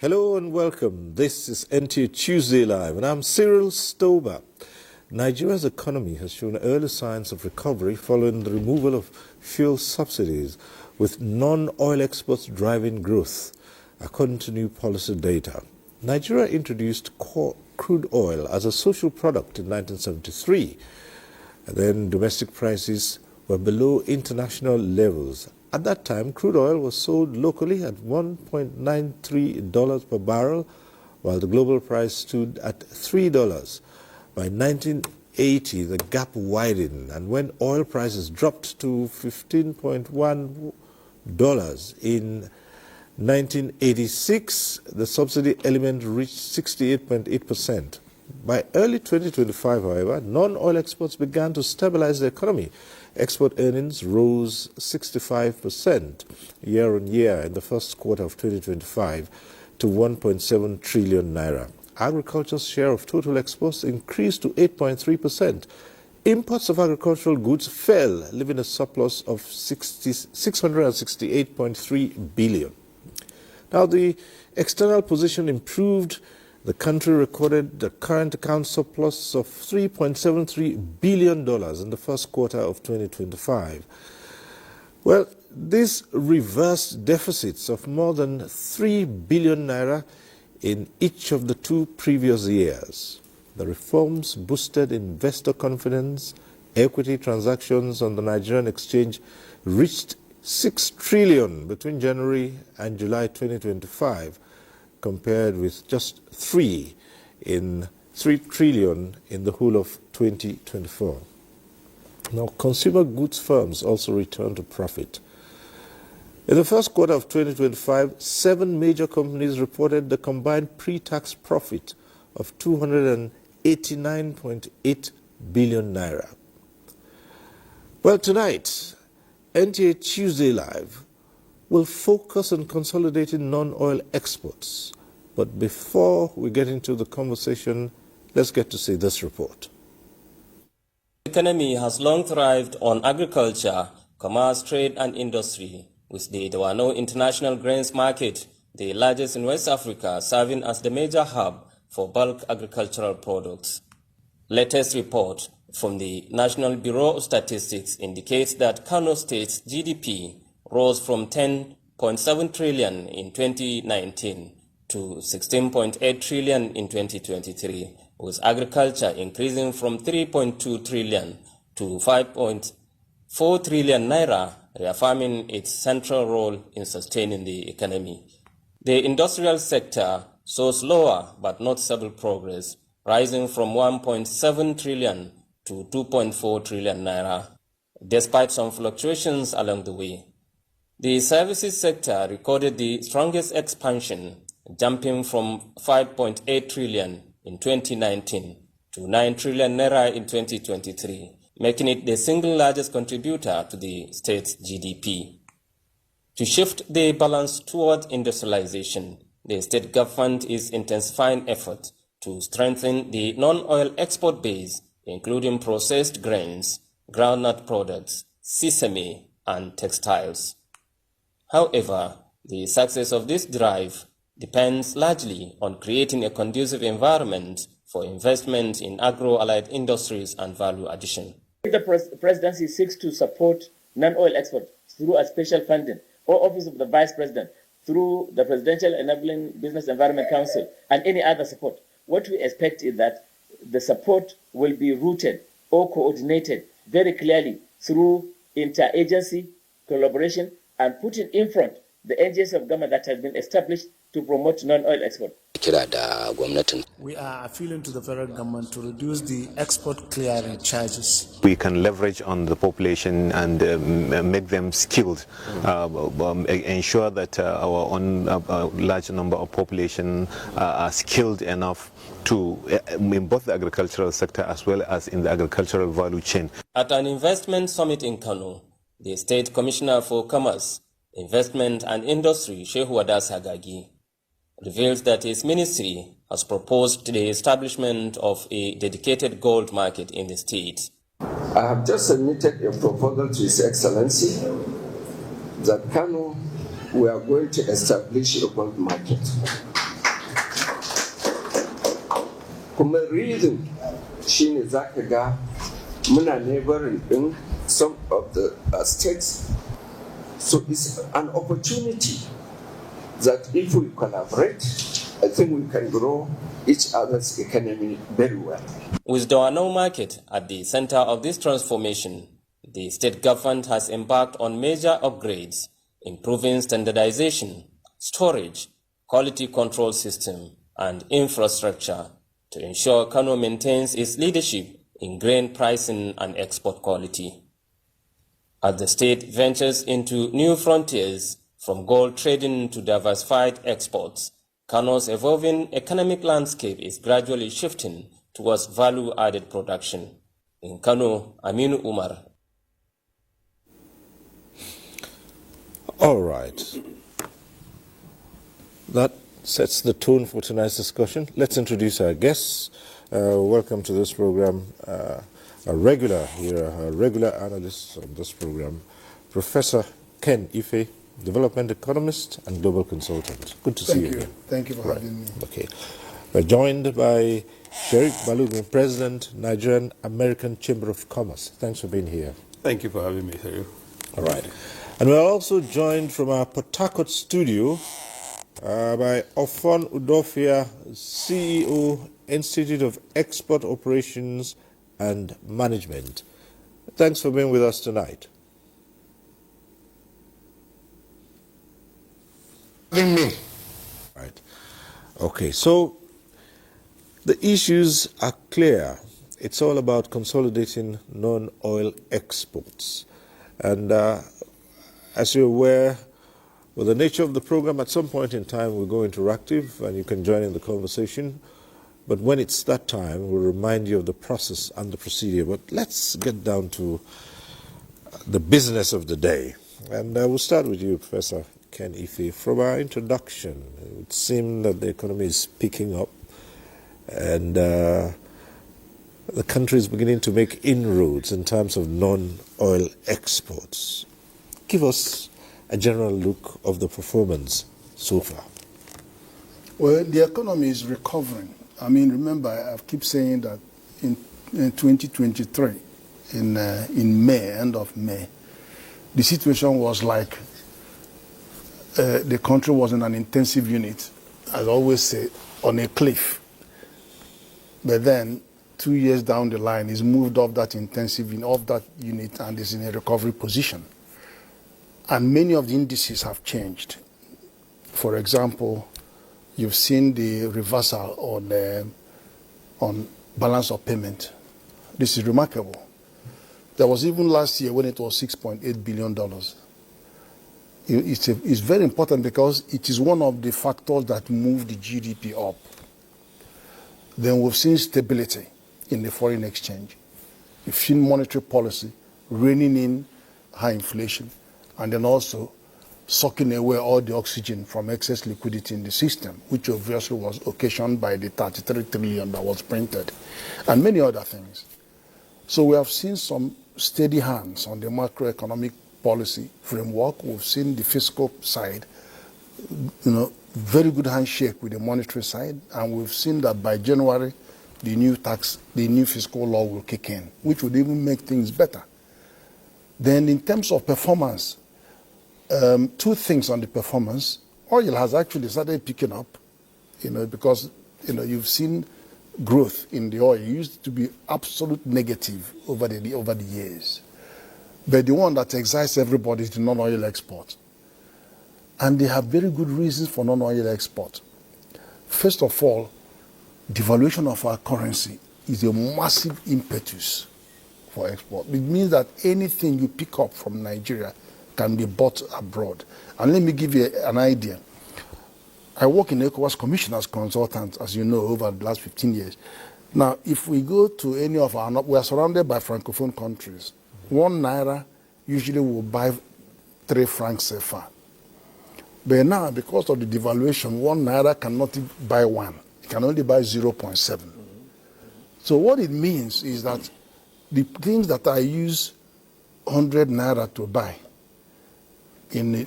Hello and welcome. This is NTA Tuesday Live, and I'm Cyril Stober. Nigeria's economy has shown early signs of recovery following the removal of fuel subsidies, with non-oil exports driving growth, according to new policy data. Nigeria introduced crude oil as a social product in 1973, and then domestic prices were below international levels. At that time, crude oil was sold locally at $1.93 per barrel, while the global price stood at $3. By 1980, the gap widened, and when oil prices dropped to $15.1 in 1986, the subsidy element reached 68.8%. By early 2025, however, non-oil exports began to stabilize the economy. Export earnings rose 65% year-on-year in the first quarter of 2025 to 1.7 trillion naira. Agriculture's share of total exports increased to 8.3%. Imports of agricultural goods fell, leaving a surplus of 668.3 billion. Now, the external position improved. The country recorded the current account surplus of $3.73 billion in the first quarter of 2025. Well, this reversed deficits of more than 3 billion naira in each of the two previous years. The reforms boosted investor confidence. Equity transactions on the Nigerian exchange reached 6 trillion between January and July 2025, compared with just 3 trillion in the whole of 2024. Now, consumer goods firms also returned to profit. In the first quarter of 2025, 7 major companies reported the combined pre-tax profit of 289.8 billion naira. Well, tonight, NTA Tuesday Live will focus on consolidating non-oil exports. But before we get into the conversation, let's get to see this report. The economy has long thrived on agriculture, commerce, trade and industry, with the Dawano International Grains Market, the largest in West Africa, serving as the major hub for bulk agricultural products. Latest report from the National Bureau of Statistics indicates that Kano State's GDP rose from 10.7 trillion in 2019 to 16.8 trillion in 2023, with agriculture increasing from 3.2 trillion to 5.4 trillion naira, reaffirming its central role in sustaining the economy. The industrial sector saw slower but noticeable progress, rising from 1.7 trillion to 2.4 trillion naira, despite some fluctuations along the way. The services sector recorded the strongest expansion, jumping from 5.8 trillion in 2019 to 9 trillion naira in 2023, making it the single largest contributor to the state's GDP. To shift the balance toward industrialization, the state government is intensifying efforts to strengthen the non-oil export base, including processed grains, groundnut products, sesame, and textiles. However, the success of this drive depends largely on creating a conducive environment for investment in agro-allied industries and value addition. The presidency seeks to support non-oil exports through a special funding or Office of the Vice President, through the Presidential Enabling Business Environment Council, and any other support. What we expect is that the support will be rooted or coordinated very clearly through interagency collaboration and putting in front the agency of government that has been established to promote non-oil export. We are appealing to the federal government to reduce the export clearing charges. We can leverage on the population and make them skilled, ensure that our own large number of population are skilled enough to in both the agricultural sector as well as in the agricultural value chain. At an investment summit in Kano, the State Commissioner for Commerce, Investment and Industry, Shehu Wadas Hagagi, reveals that his ministry has proposed the establishment of a dedicated gold market in the state. I have just submitted a proposal to His Excellency that Kano, we are going to establish a gold market. Kuma reason shine zaka ga muna neighboring in some of the states. So it's an opportunity that if we collaborate, I think we can grow each other's economy very well. With the Wano market at the center of this transformation, the state government has embarked on major upgrades, improving standardization, storage, quality control system, and infrastructure to ensure Kano maintains its leadership in grain pricing and export quality. As the state ventures into new frontiers, from gold trading to diversified exports, Kano's evolving economic landscape is gradually shifting towards value-added production. In Kano, Aminu Umar. All right. That sets the tone for tonight's discussion. Let's introduce our guests. Welcome to this program, a regular analyst on this program, Professor Ken Ife, development economist and global consultant. Good to see you. Thank you for having me. Okay. We're joined by Sherik Balogun, President, Nigerian American Chamber of Commerce. Thanks for being here. Thank you for having me, sir. All right. And we're also joined from our Port Harcourt studio by Ofon Udofia, CEO, Institute of Export Operations and Management. Thanks for being with us tonight. Me. Right. Okay, so the issues are clear. It's all about consolidating non-oil exports. And as you're aware, with the nature of the program, at some point in time we'll go interactive and you can join in the conversation. But when it's that time, we'll remind you of the process and the procedure. But let's get down to the business of the day. And we'll start with you, Professor Ken Ife. From our introduction, it would seem that the economy is picking up and the country is beginning to make inroads in terms of non-oil exports. Give us a general look of the performance so far. Well, the economy is recovering. I mean, remember, I keep saying that in 2023, in May, end of May, the situation was like the country was in an intensive unit, as I always say, on a cliff. But then, 2 years down the line, it's moved off that unit and is in a recovery position. And many of the indices have changed. For example, you've seen the reversal on balance of payment. This is remarkable. There was even last year when it was $6.8 billion. It's very important because it is one of the factors that move the GDP up. Then we've seen stability in the foreign exchange. We've seen monetary policy reining in high inflation and then also sucking away all the oxygen from excess liquidity in the system, which obviously was occasioned by the 33 trillion that was printed, and many other things. So we have seen some steady hands on the macroeconomic policy framework. We've seen the fiscal side, very good handshake with the monetary side, and we've seen that by January, the new fiscal law will kick in, which would even make things better. Then in terms of performance, two things on the performance. Oil has actually started picking up, because, you've seen growth in the oil. It used to be absolute negative over the years. But the one that excites everybody is the non-oil export. And they have very good reasons for non-oil export. First of all, devaluation of our currency is a massive impetus for export. It means that anything you pick up from Nigeria can be bought abroad. And let me give you an idea. I work in ECOWAS Commission as consultant, as you know, over the last 15 years. Now, if we go to any of we are surrounded by Francophone countries. 1 naira usually will buy 3 francs CFA. But now, because of the devaluation, 1 naira cannot buy 1. It can only buy 0.7. So what it means is that the things that I use 100 naira to buy in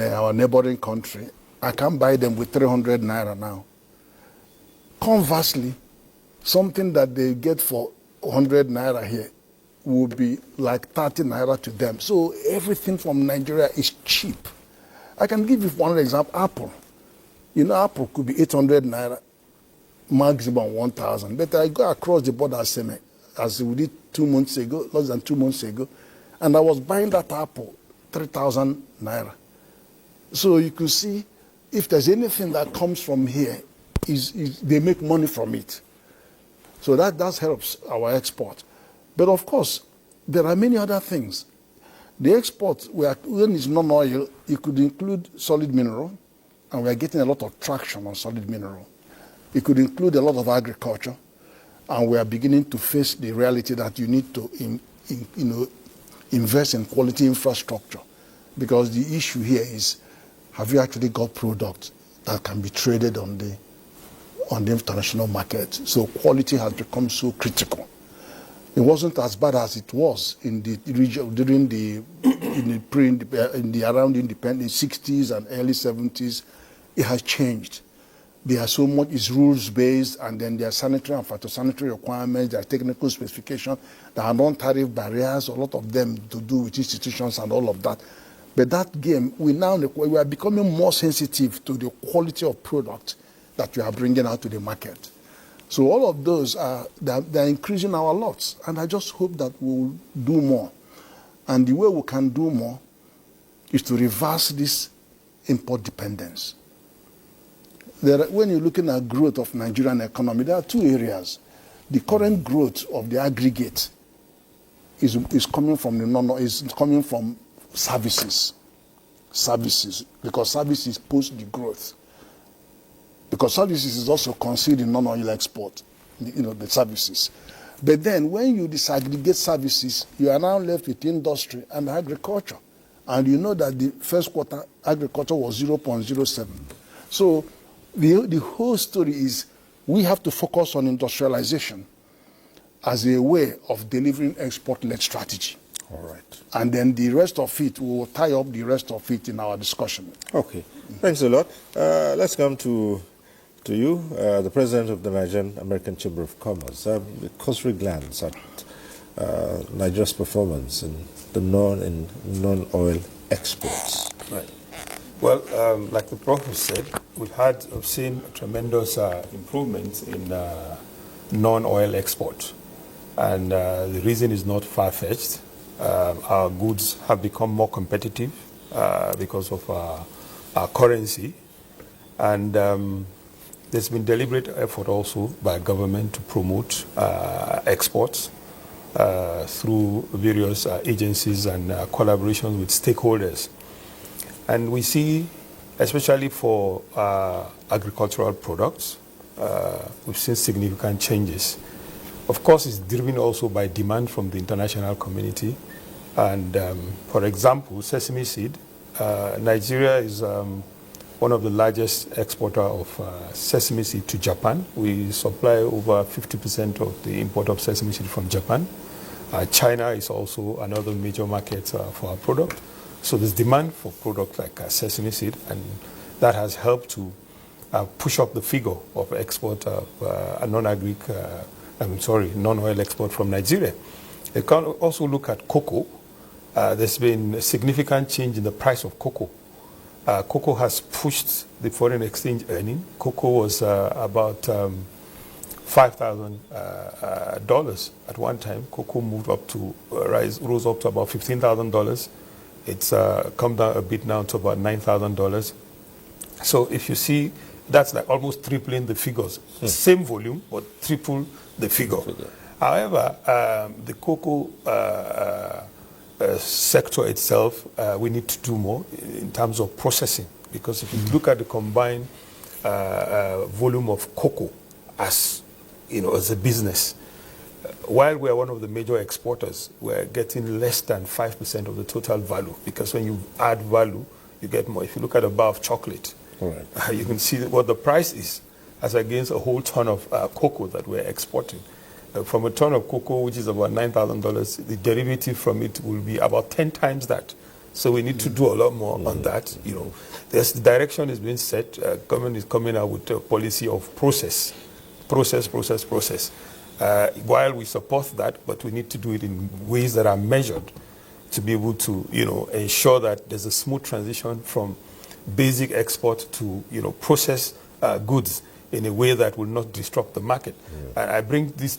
our neighboring country, I can buy them with 300 naira now. Conversely, something that they get for 100 naira here will be like 30 naira to them. So everything from Nigeria is cheap. I can give you one example, Apple. You know, Apple could be 800 naira, maximum 1,000. But I go across the border as we did 2 months ago, less than 2 months ago, and I was buying that Apple 3,000 naira. So you could see if there's anything that comes from here, they make money from it. So that helps our export. But of course, there are many other things. The export, when it's non-oil, it could include solid mineral, and we are getting a lot of traction on solid mineral. It could include a lot of agriculture, and we are beginning to face the reality that you need to invest in quality infrastructure, because the issue here is, have you actually got products that can be traded on the international market? So quality has become so critical. It wasn't as bad as it was in the region during around independence 60s and early 70s. It has changed. There are so much is rules based, and then there are sanitary and phytosanitary requirements, there are technical specifications, there are non-tariff barriers, a lot of them to do with institutions and all of that. But that game, we are becoming more sensitive to the quality of product that we are bringing out to the market. So all of those they're increasing our lots, and I just hope that we'll do more. And the way we can do more is to reverse this import dependence. When you're looking at growth of Nigerian economy, there are two areas. The current growth of the aggregate is coming from services, because services post the growth. Because services is also considered in non-oil export, the services. But then when you disaggregate services, you are now left with industry and agriculture. And you know that the first quarter agriculture was 0.07. So the whole story is we have to focus on industrialization as a way of delivering export-led strategy. All right. And then the rest of it, we will tie up the rest of it in our discussion. Okay. Thanks a lot. Let's come to you, the president of the Nigerian American Chamber of Commerce. A cursory glance at Nigeria's performance in the non-oil exports. Right. Well, like the Prof has said, we've seen tremendous improvements in non-oil export, and the reason is not far-fetched. Our goods have become more competitive because of our currency, and there's been deliberate effort also by government to promote exports through various agencies and collaborations with stakeholders. And we see, especially for agricultural products, we've seen significant changes. Of course, it's driven also by demand from the international community. And for example, sesame seed, Nigeria is one of the largest exporter of sesame seed to Japan. We supply over 50% of the import of sesame seed from Japan. China is also another major market for our product. So there's demand for products like sesame seed, and that has helped to push up the figure of export of non-oil export from Nigeria. You can also look at cocoa. There's been a significant change in the price of cocoa. Cocoa has pushed the foreign exchange earning. Cocoa was about $5,000 at one time. Cocoa moved up to rose up to about $15,000. It's come down a bit now to about $9,000. So if you see, that's like almost tripling the figures. Same volume, but triple the figure. However, the cocoa sector itself, we need to do more in terms of processing, because if you look at the combined volume of cocoa as a business, while we are one of the major exporters, we're getting less than 5% of the total value, because when you add value, you get more. If you look at a bar of chocolate, right, you can see what the price is as against a whole ton of cocoa that we're exporting. From a ton of cocoa, which is about $9,000, the derivative from it will be about 10 times that. So we need to do a lot more on that. The direction is being set. Government is coming out with a policy of process process. While we support that, but we need to do it in ways that are measured to be able to, ensure that there's a smooth transition from basic export to, process goods in a way that will not disrupt the market. Yeah. And I bring this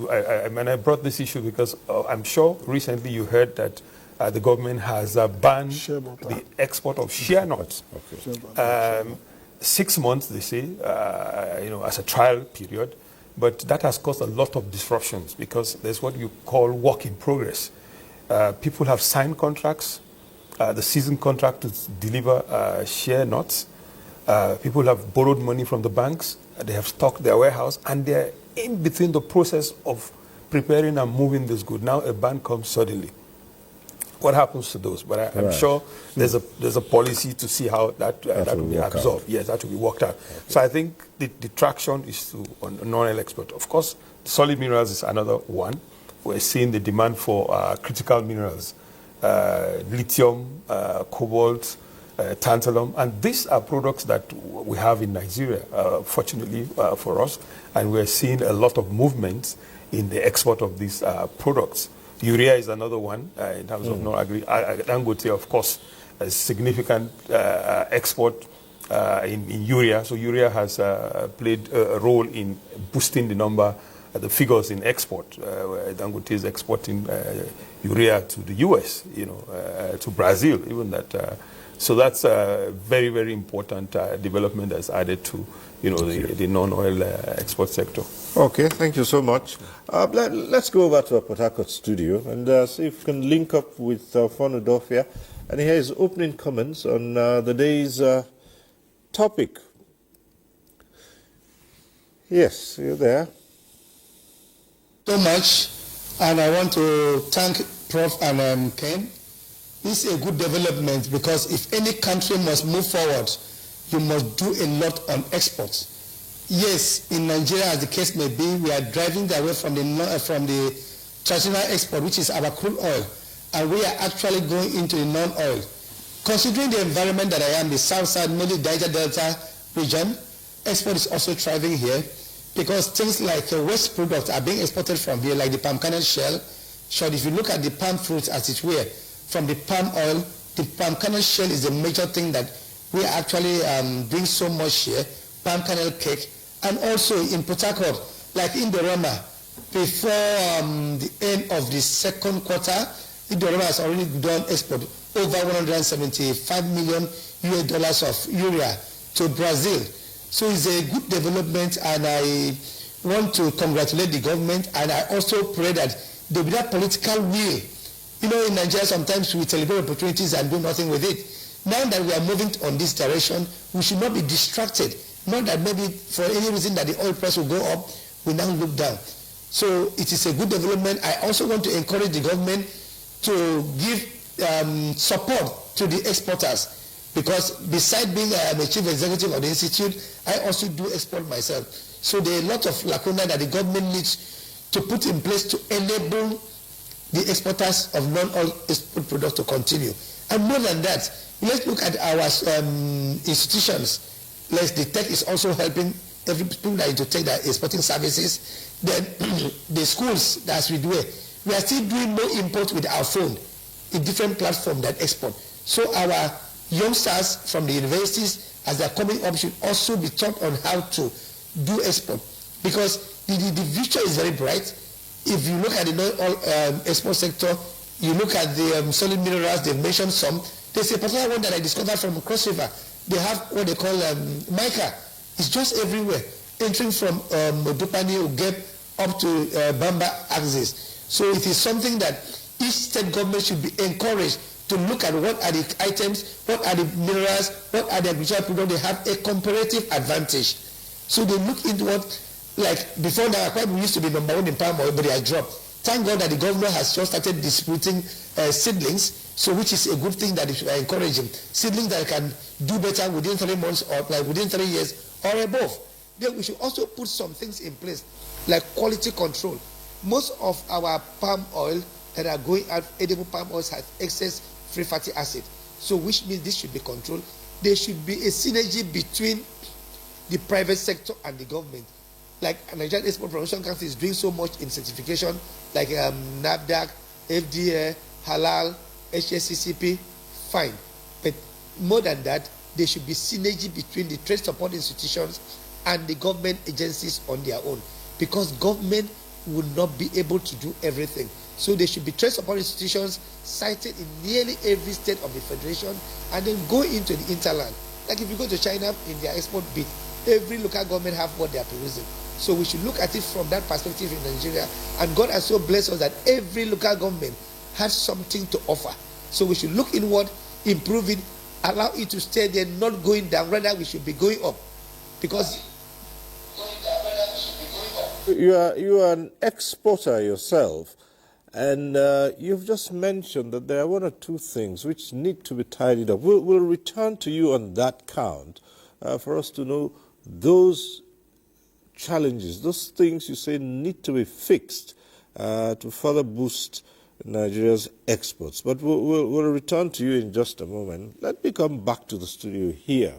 I brought this issue because I'm sure recently you heard that the government has banned the export of share nuts. Okay. 6 months, they say, as a trial period. But that has caused a lot of disruptions because there's what you call work in progress. People have signed contracts, the season contract to deliver share nuts. People have borrowed money from the banks. They have stocked their warehouse, and they're in between the process of preparing and moving this good. Now a ban comes suddenly. What happens to those? But I'm sure there's a policy to see how that will be absorbed. Yes, that will be worked out. Okay. So I think the traction is on non-oil export. Of course, solid minerals is another one. We're seeing the demand for critical minerals, lithium, cobalt, tantalum, and these are products that we have in Nigeria, fortunately for us, and we're seeing a lot of movement in the export of these products. Urea is another one in terms of non-agri. Dangote, of course, a significant export in urea. So urea has played a role in boosting the figures in export. Dangote is exporting urea to the U.S., to Brazil, even that. So that's a very, very important development that's added to, the non-oil export sector. Okay, thank you so much. Let's go over to our Port Harcourt studio and see if we can link up with Fonu Dofia and hear his opening comments on the day's topic. Yes, you're there. So much, and I want to thank Prof and Ken. This is a good development because if any country must move forward, you must do a lot on exports. Yes, in Nigeria, as the case may be, we are driving away from the traditional export, which is our crude oil, and we are actually going into the non-oil. Considering the environment that I am, the south side, mainly Niger Delta region, export is also thriving here because things like waste products are being exported from here, like the palm kernel shell. So if you look at the palm fruits as it were, from the palm oil, the palm kernel shell is a major thing that we actually doing so much here, palm kernel cake, and also in Port Harcourt, like in Dorama, before the end of the second quarter, Dorama has already done export over $175 million US of urea to Brazil. So it's a good development, and I want to congratulate the government, and I also pray that there will be that political will. In Nigeria, sometimes we celebrate opportunities and do nothing with it. Now that we are moving on this direction, we should not be distracted. Not that maybe for any reason that the oil price will go up, we now look down. So it is a good development. I also want to encourage the government to give support to the exporters, because besides being a chief executive of the institute, I also do export myself. So there are a lot of lacuna that the government needs to put in place to enable the exporters of non-oil export products to continue. And more than that, let's look at our institutions. The tech is also helping every people that are into tech that are exporting services. Then the schools, as we do it, we are still doing more import with our phone in different platforms that export. So our youngsters from the universities, as they're coming up, should also be taught on how to do export, because the future is very bright. If you look at the non-oil export sector, you look at the solid minerals, they've mentioned some. There's a particular one that I discovered from Cross River. They have what they call mica. It's just everywhere, entering from Dupani, Ugep, up to Bamba axis. So it is something that each state government should be encouraged to look at what are the items, what are the minerals, what are the agricultural products. They have a comparative advantage. So they look into what, like before now, we used to be number one in palm oil, but they are dropped. Thank God that the government has just started distributing seedlings, so which is a good thing that we are encouraging. Seedlings that can do better within 3 months or like within 3 years or above. Then we should also put some things in place, like quality control. Most of our palm oil that are going out, edible palm oils, have excess free fatty acid. So which means this should be controlled. There should be a synergy between the private sector and the government. like Nigerian Export Promotion Council is doing so much in certification, like NAFDAC, FDA, Halal, HACCP, fine. But more than that, there should be synergy between the trade support institutions and the government agencies on their own, because government will not be able to do everything. So there should be trade support institutions cited in nearly every state of the federation, and then go into the interland. Like if you go to China in their export bid, every local government have what they are producing. So we should look at it from that perspective in Nigeria. And God has so blessed us that every local government has something to offer. So we should look inward, improve it, allow it to stay there, not going down. Rather, we should be going up. Because you are an exporter yourself, and you've just mentioned that there are one or two things which need to be tidied up. We'll return to you on that count for us to know those challenges, those things you say need to be fixed to further boost Nigeria's exports. But we'll return to you in just a moment. Let me come back to the studio here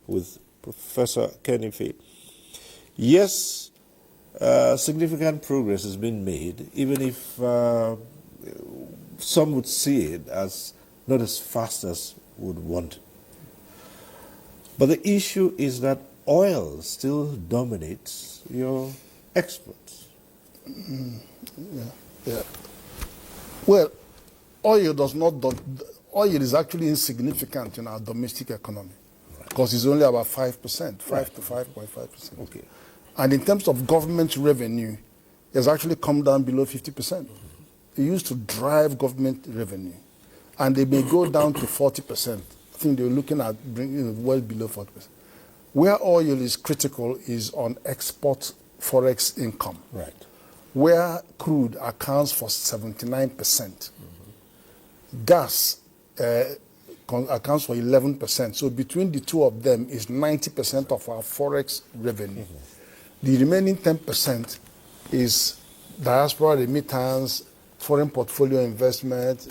with Professor Kenneth Ife. Yes, significant progress has been made, even if some would see it as not as fast as would want. But the issue is that oil still dominates your exports. Yeah. Well, oil is actually insignificant in our domestic economy, because it's only about 5%, 5 to 5.5%. Okay. And in terms of government revenue, it's actually come down below 50%. It used to drive government revenue, and they may go down to 40%. I think they're looking at bringing it well below 40%. Where oil is critical is on export forex income. Right. Where crude accounts for 79%. Gas accounts for 11%. So between the two of them is 90% of our forex revenue. The remaining 10% is diaspora remittance, foreign portfolio investment.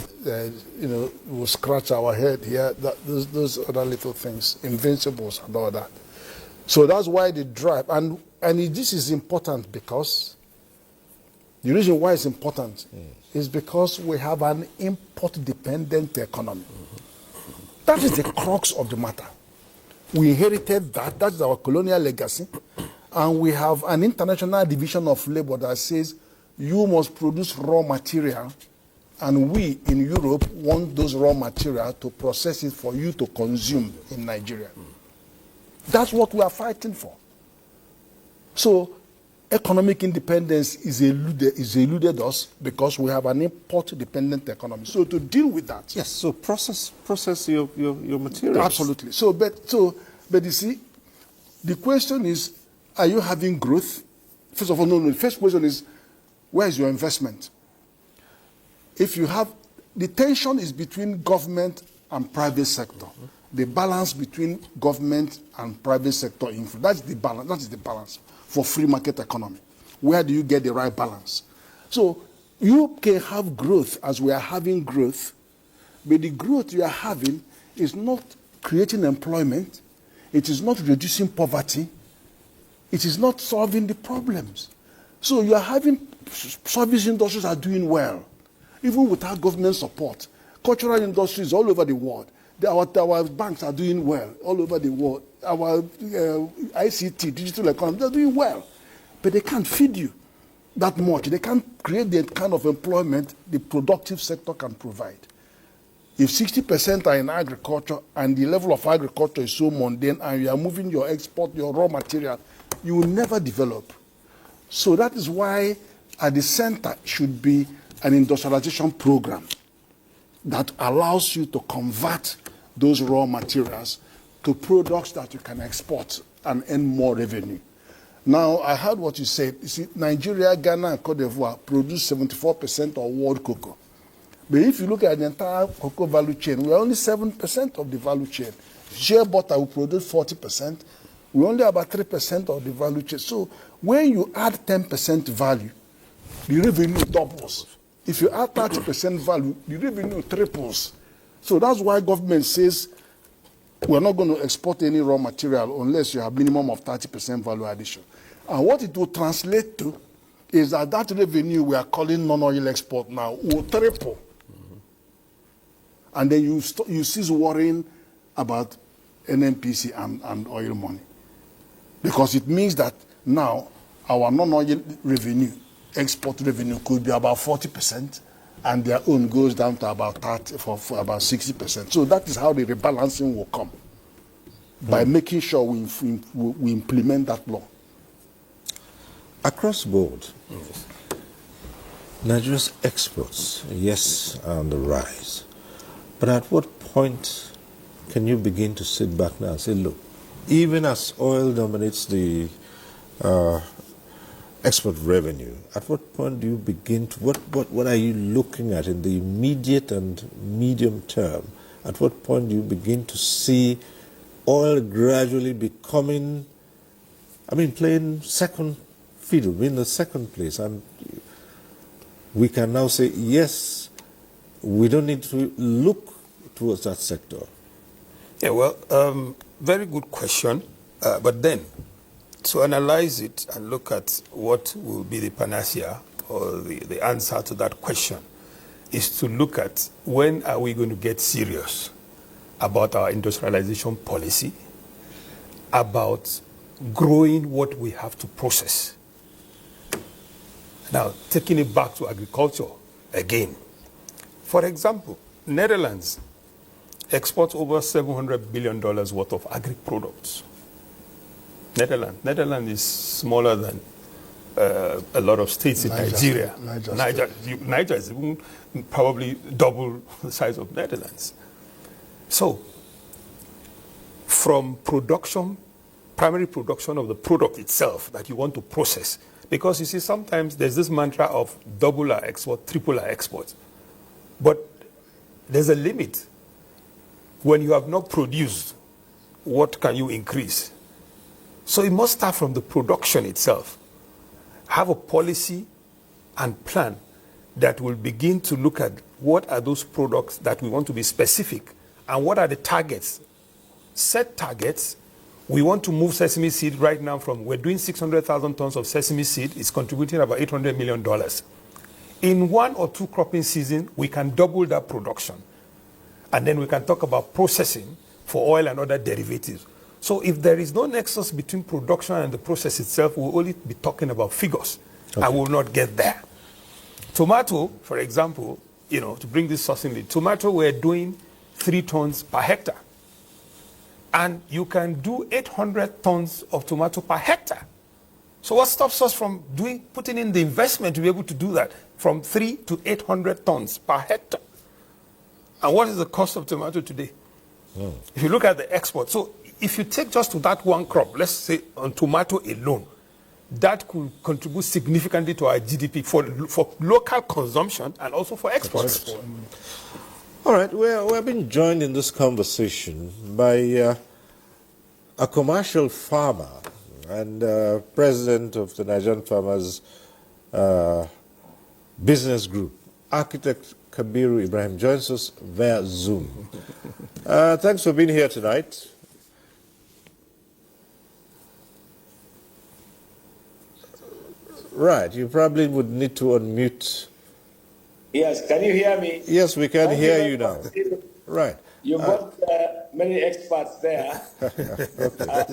We'll scratch our head here. Those other little things, invincibles and all that. So that's why they drive. And this is important because the reason why it's important is because we have an import-dependent economy. That is the crux of the matter. We inherited that. That's our colonial legacy. And we have an international division of labor that says you must produce raw material, and we in Europe want those raw material to process it for you to consume in Nigeria. That's what we are fighting for. So economic independence is eluded us because we have an import-dependent economy. So to deal with that, yes. So process your materials. Absolutely. But you see, the question is, are you having growth? First of all, no. The first question is, where is your investment? If you have, the tension is between government and private sector. The balance between government and private sector influence. That's the balance. That is the balance for free market economy. Where do you get the right balance? So you can have growth as we are having growth, but the growth you are having is not creating employment. It is not reducing poverty. It is not solving the problems. So you are having service industries are doing well, even without government support. Cultural industries all over the world. Our banks are doing well all over the world. Our ICT, digital economy, they're doing well. But they can't feed you that much. They can't create the kind of employment the productive sector can provide. If 60% are in agriculture and the level of agriculture is so mundane and you are moving your export, your raw material, you will never develop. So that is why at the center should be an industrialization program that allows you to convert those raw materials to products that you can export and earn more revenue. Now, I heard what you said. You see, Nigeria, Ghana, and Cote d'Ivoire produce 74% of world cocoa. But if you look at the entire cocoa value chain, we're only 7% of the value chain. Shea butter will produce 40%. We're only about 3% of the value chain. So when you add 10% value, the revenue doubles. If you add 30% value, the revenue triples. So that's why government says we're not going to export any raw material unless you have minimum of 30% value addition. And what it will translate to is that that revenue we are calling non-oil export now will triple. And then you cease worrying about NNPC and oil money. Because it means that now our non-oil revenue, export revenue, could be about 40%, and their own goes down to about 30, for about 60%. So that is how the rebalancing will come, by making sure we implement that law. Across board, Nigeria's exports, yes, are on the rise. But at what point can you begin to sit back now and say, look, even as oil dominates the export revenue, at what point do you begin to, what are you looking at in the immediate and medium term? At what point do you begin to see oil gradually becoming, playing second fiddle, being the second place? And we can now say, yes, we don't need to look towards that sector. Yeah, well, very good question. But then, to analyze it and look at what will be the panacea or the answer to that question is to look at when are we going to get serious about our industrialization policy, about growing what we have to process. Now, taking it back to agriculture again. For example, Netherlands exports over $700 billion worth of agri-products. Netherlands is smaller than a lot of states in Nigeria. Niger is even probably double the size of Netherlands. So, from production, primary production of the product itself that you want to process, because you see sometimes there's this mantra of double our export, triple our export. But there's a limit. When you have not produced, what can you increase? So it must start from the production itself. Have a policy and plan that will begin to look at what are those products that we want to be specific and what are the targets. Set targets. We want to move sesame seed right now from, we're doing 600,000 tons of sesame seed, it's contributing about $800 million. In 1 or 2 cropping seasons, we can double that production. And then we can talk about processing for oil and other derivatives. So if there is no nexus between production and the process itself, we'll only be talking about figures. Okay. I will not get there. Tomato, for example, to bring this succinctly, tomato we're doing 3 tons per hectare. And you can do 800 tons of tomato per hectare. So what stops us from putting in the investment to be able to do that from 3 to 800 tons per hectare? And what is the cost of tomato today? If you look at the export, so if you take just to that one crop, let's say on tomato alone, that could contribute significantly to our GDP for local consumption and also for exports. All right, we're being joined in this conversation by a commercial farmer and president of the Nigerian Farmers Business Group, architect Kabiru Ibrahim, joins us via Zoom. Thanks for being here tonight. Right, you probably would need to unmute. Yes, can you hear me? Yes, we can hear you now. Right. You got many experts there. Okay. I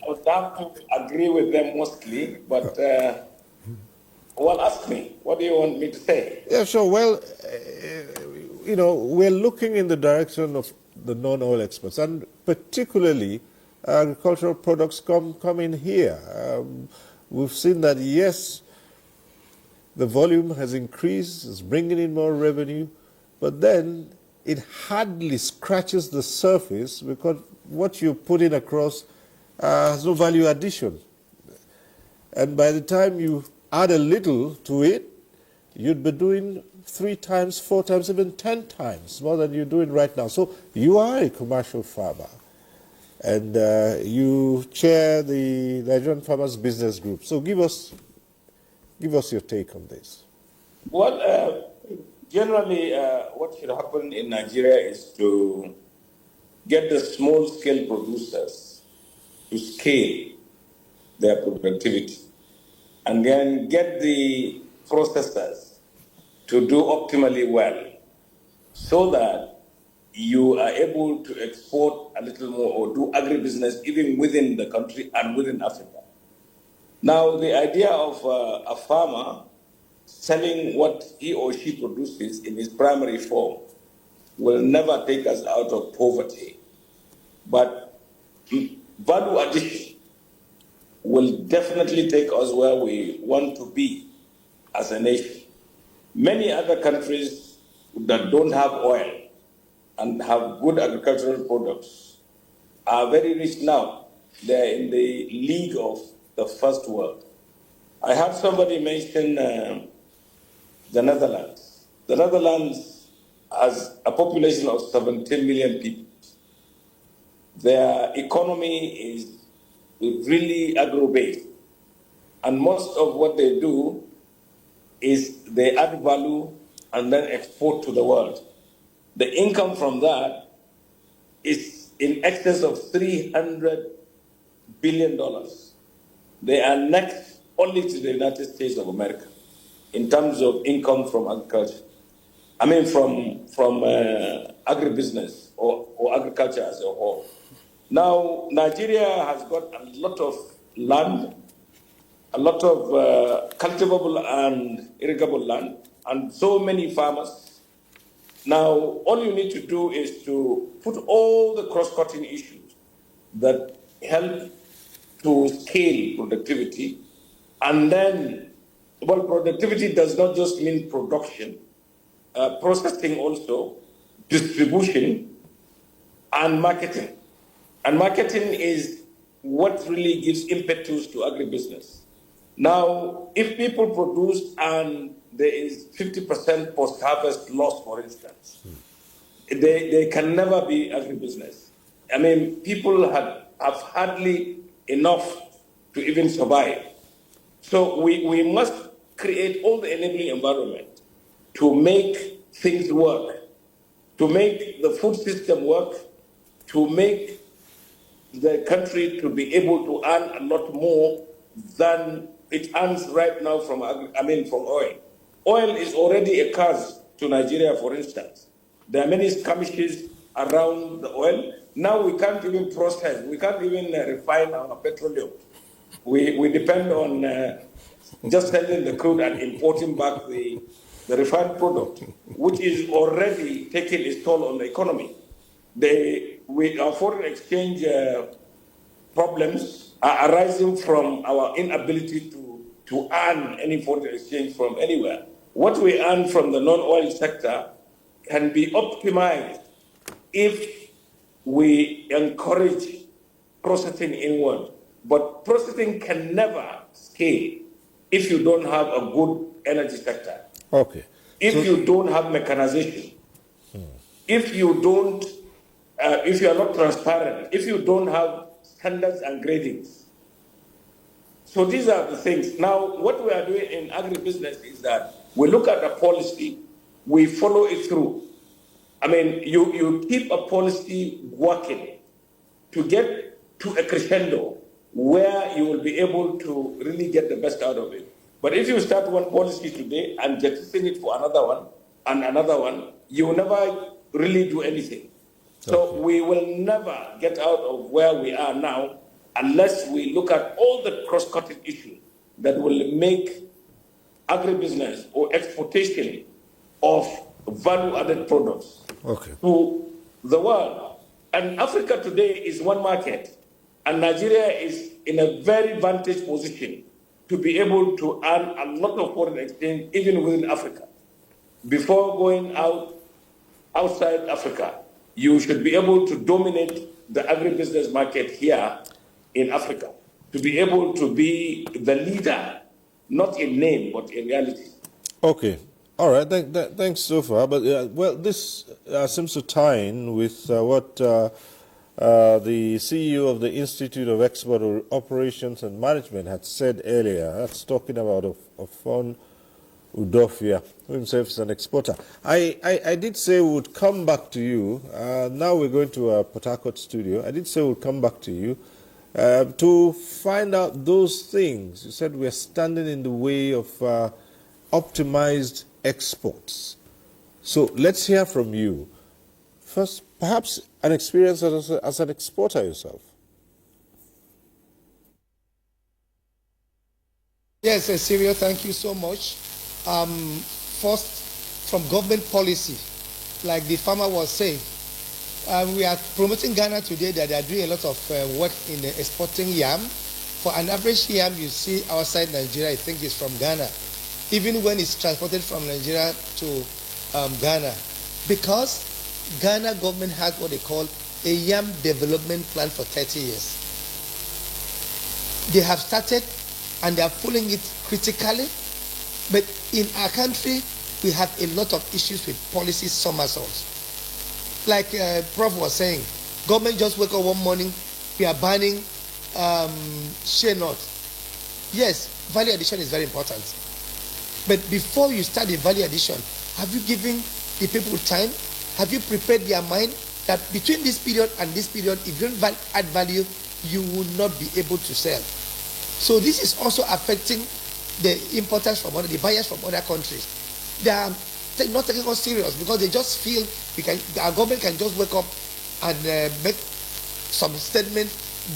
would have to agree with them mostly, but well, ask me. What do you want me to say? Yeah, sure. Well, we're looking in the direction of the non-oil exports, and particularly agricultural products come in here. We've seen that, yes, the volume has increased, it's bringing in more revenue, but then it hardly scratches the surface because what you're putting across has no value addition. And by the time you add a little to it, you'd be doing 3 times, 4 times, even 10 times more than you're doing right now. So you are a commercial farmer, and you chair the Nigerian Farmers Business Group. So give us your take on this. Well, generally, what should happen in Nigeria is to get the small-scale producers to scale their productivity. and then get the processors to do optimally well so that you are able to export a little more or do agribusiness even within the country and within Africa. Now, the idea of a farmer selling what he or she produces in his primary form will never take us out of poverty, but value addition will definitely take us where we want to be as a nation. Many other countries that don't have oil and have good agricultural products are very rich now. They're in the league of the first world. I heard somebody mention the Netherlands. The Netherlands has a population of 17 million people. Their economy is really agro-based. And most of what they do is they add value and then export to the world. The income from that is in excess of $300 billion. They are next only to the United States of America in terms of income from agriculture. I mean, from agribusiness or agriculture as a whole. Now, Nigeria has got a lot of land, a lot of cultivable and irrigable land, and so many farmers. Now, all you need to do is to put all the cross-cutting issues that help to scale productivity, and then, well, productivity does not just mean production, processing also, distribution, and marketing. And marketing is what really gives impetus to agribusiness. Now, if people produce and there is 50% post-harvest loss, for instance, they can never be agribusiness. I mean, people have hardly enough to even survive. So we must create all the enabling environment to make things work, to make the food system work, to make the country to be able to earn a lot more than it earns right now from oil. Oil is already a curse to Nigeria, for instance. There are many skirmishes around the oil. Now we can't even process, we can't even refine our petroleum. We depend on just selling the crude and importing back the refined product, which is already taking its toll on the economy. Our foreign exchange problems are arising from our inability to earn any foreign exchange from anywhere. What we earn from the non-oil sector can be optimized if we encourage processing inward. But processing can never scale if you don't have a good energy sector. Okay. If you don't have mechanization, if you don't, if you are not transparent, if you don't have standards and gradings. So these are the things. Now, what we are doing in agribusiness is that we look at a policy, we follow it through. I mean, you keep a policy working to get to a crescendo where you will be able to really get the best out of it. But if you start one policy today and jettison it for another one and another one, you will never really do anything. So we will never get out of where we are now unless we look at all the cross-cutting issues that will make agribusiness or exportation of value-added products to the world. And Africa today is one market, and Nigeria is in a very vantage position to be able to earn a lot of foreign exchange even within Africa. Before going outside Africa, you should be able to dominate the agribusiness market here in Africa, to be able to be the leader, not in name, but in reality. Okay. All right. Thanks so far. But, well, this seems to tie in with what the CEO of the Institute of Export Operations and Management had said earlier. That's talking about Ofon Udofia, who himself is an exporter. I did say we would come back to you. Now we're going to our Port Harcourt studio. I did say we'll come back to you to find out those things. You said we're standing in the way of optimized exports. So let's hear from you. First, perhaps an experience as an exporter yourself. Yes, Cyril, thank you so much. First, from government policy, like the farmer was saying, we are promoting Ghana today that they are doing a lot of work in exporting yam. For an average yam you see outside Nigeria, I think is from Ghana, even when it's transported from Nigeria to Ghana, because Ghana government has what they call a yam development plan for 30 years. They have started and they are following it critically, but in our country we have a lot of issues with policy somersaults. Like Prof was saying, government just wake up one morning, we are banning shea nut. Yes, value addition is very important, but before you start the value addition, have you given the people time? Have you prepared their mind that between this period and this period, if you don't add value, you will not be able to sell? So this is also affecting the importers from the buyers from other countries. They are not taking us serious because they just feel our government can just wake up and make some statement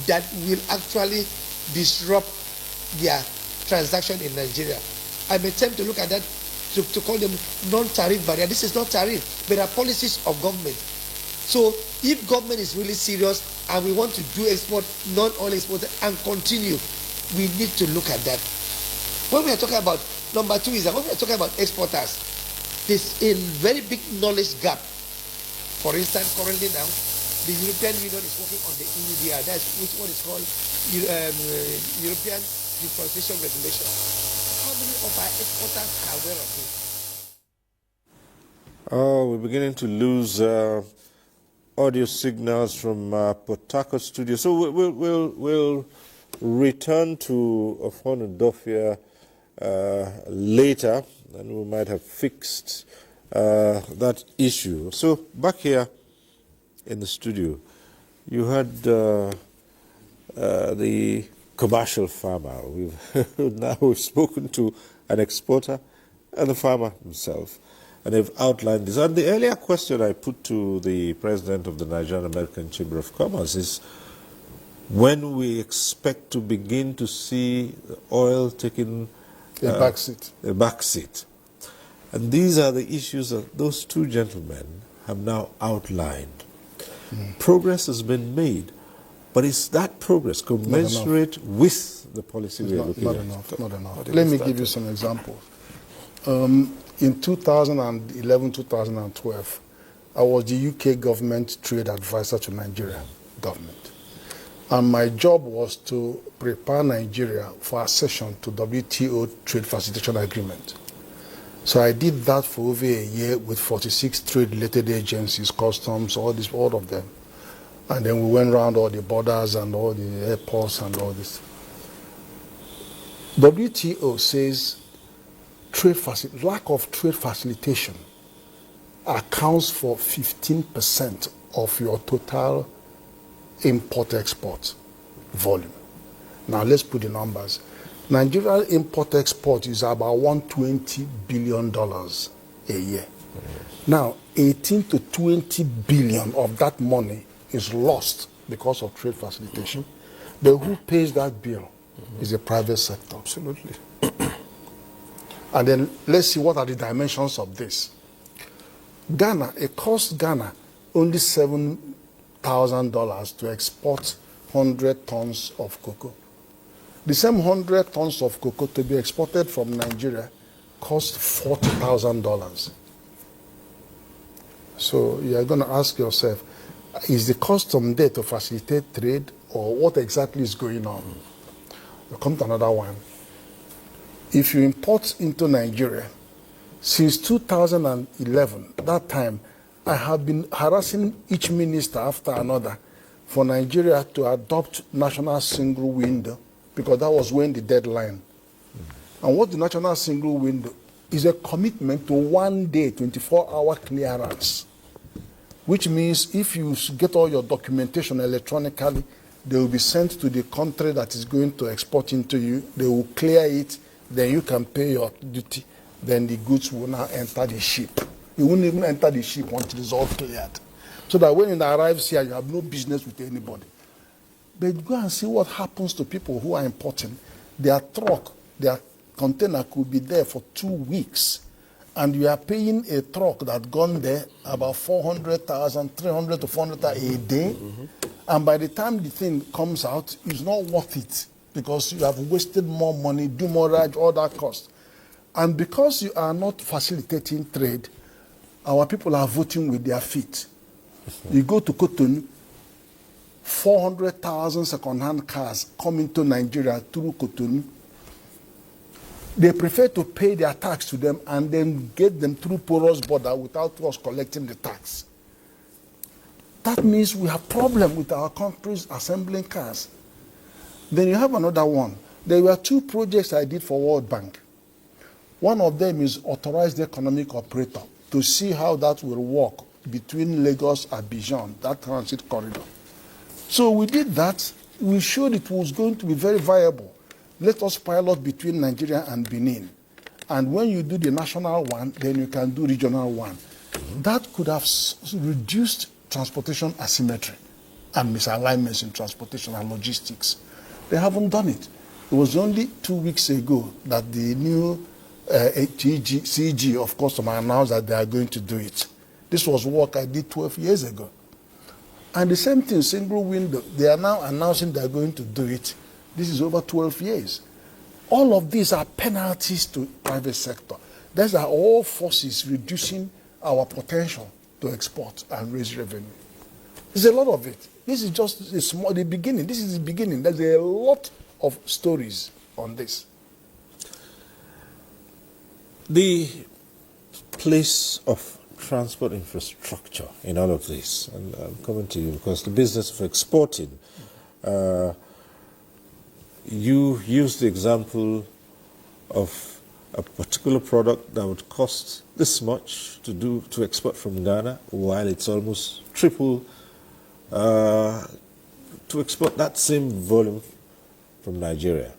that will actually disrupt their transaction in Nigeria. I may attempt to look at that to call them non-tariff barrier. This is not tariff, but are policies of government. So if government is really serious and we want to do export, non-oil export and continue, we need to look at that. When we are talking about, number two is that when we are talking about exporters, there's a very big knowledge gap. For instance, currently now, the European Union is working on the EUDR, that's what is called European Deforestation Regulation. How many of our exporters are aware of this? Oh, we're beginning to lose audio signals from Port Harcourt studio. So we'll return to Ofonu Dofia later, and we might have fixed that issue. So back here in the studio, you had the commercial farmer. We've spoken to an exporter and the farmer himself, and they've outlined this. And the earlier question I put to the president of the Nigerian American Chamber of Commerce is when we expect to begin to see oil taking a backseat. And these are the issues that those two gentlemen have now outlined. Progress has been made, but is that progress commensurate with the policy we are looking at? Not enough. Let me give you some examples. In 2011, 2012, I was the UK government trade advisor to Nigeria government. And my job was to prepare Nigeria for accession to WTO trade facilitation agreement. So I did that for over a year with 46 trade-related agencies, customs, all of them. And then we went around all the borders and all the airports and all this. WTO says lack of trade facilitation accounts for 15% of your total import-export volume. Now let's put the numbers. Nigeria's import-export is about $120 billion a year. Now, 18 to 20 billion of that money is lost because of trade facilitation. But who pays that bill is the private sector. Absolutely. And then let's see what are the dimensions of this. Ghana, it costs Ghana only $7,000 to export 100 tons of cocoa. The same 100 tons of cocoa to be exported from Nigeria costs $40,000. So you're going to ask yourself, is the custom there to facilitate trade, or what exactly is going on? We'll come to another one. If you import into Nigeria, since 2011, that time, I have been harassing each minister after another for Nigeria to adopt national single window, because that was when the deadline. And what the national single window is a commitment to 1 day, 24-hour clearance, which means if you get all your documentation electronically They will be sent to the country that is going to export into you. They will clear it. Then you can pay your duty. Then the goods will now enter the ship. You won't even enter the ship until it's all cleared. So that when it arrives here, you have no business with anybody. But go and see what happens to people who are importing. Their truck, their container could be there for 2 weeks. And you are paying a truck that gone there about 400,000, 300 to 400,000 a day. And by the time the thing comes out, it's not worth it because you have wasted more money, do more ride, all that cost. And because you are not facilitating trade, our people are voting with their feet. You go to Cotonou, 400,000 second-hand cars come into Nigeria through Cotonou. They prefer to pay their tax to them and then get them through porous border without us collecting the tax. That means we have problem with our countries assembling cars. Then you have another one. There were 2 projects I did for World Bank. One of them is authorized economic operator to see how that will work between Lagos and Abidjan, that transit corridor. So we did that. We showed it was going to be very viable. Let us pilot between Nigeria and Benin. And when you do the national one, then you can do regional one. That could have reduced transportation asymmetry and misalignments in transportation and logistics. They haven't done it. It was only 2 weeks ago that the new CG of Custom announced that they are going to do it. This was work I did 12 years ago. And the same thing, single window, they are now announcing they are going to do it. This is over 12 years. All of these are penalties to private sector. These are all forces reducing our potential to export and raise revenue. There's a lot of it. This is just the beginning. This is the beginning. There's a lot of stories on this. The place of transport infrastructure in all of this, and I'm coming to you because the business of exporting, you used the example of a particular product that would cost this much to export from Ghana, while it's almost triple to export that same volume from Nigeria.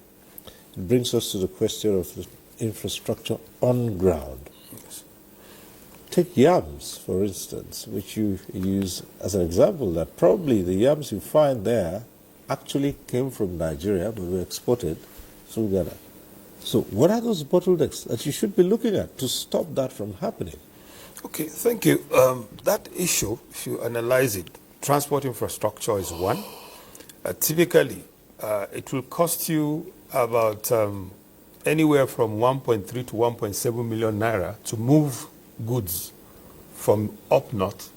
It brings us to the question of the infrastructure on ground. Yes. Take yams, for instance, which you use as an example, that probably the yams you find there actually came from Nigeria but were exported through Ghana. So what are those bottlenecks that you should be looking at to stop that from happening? Okay, thank you. That issue, if you analyze it, transport infrastructure is one. Typically, it will cost you about anywhere from 1.3 to 1.7 million naira to move goods from up north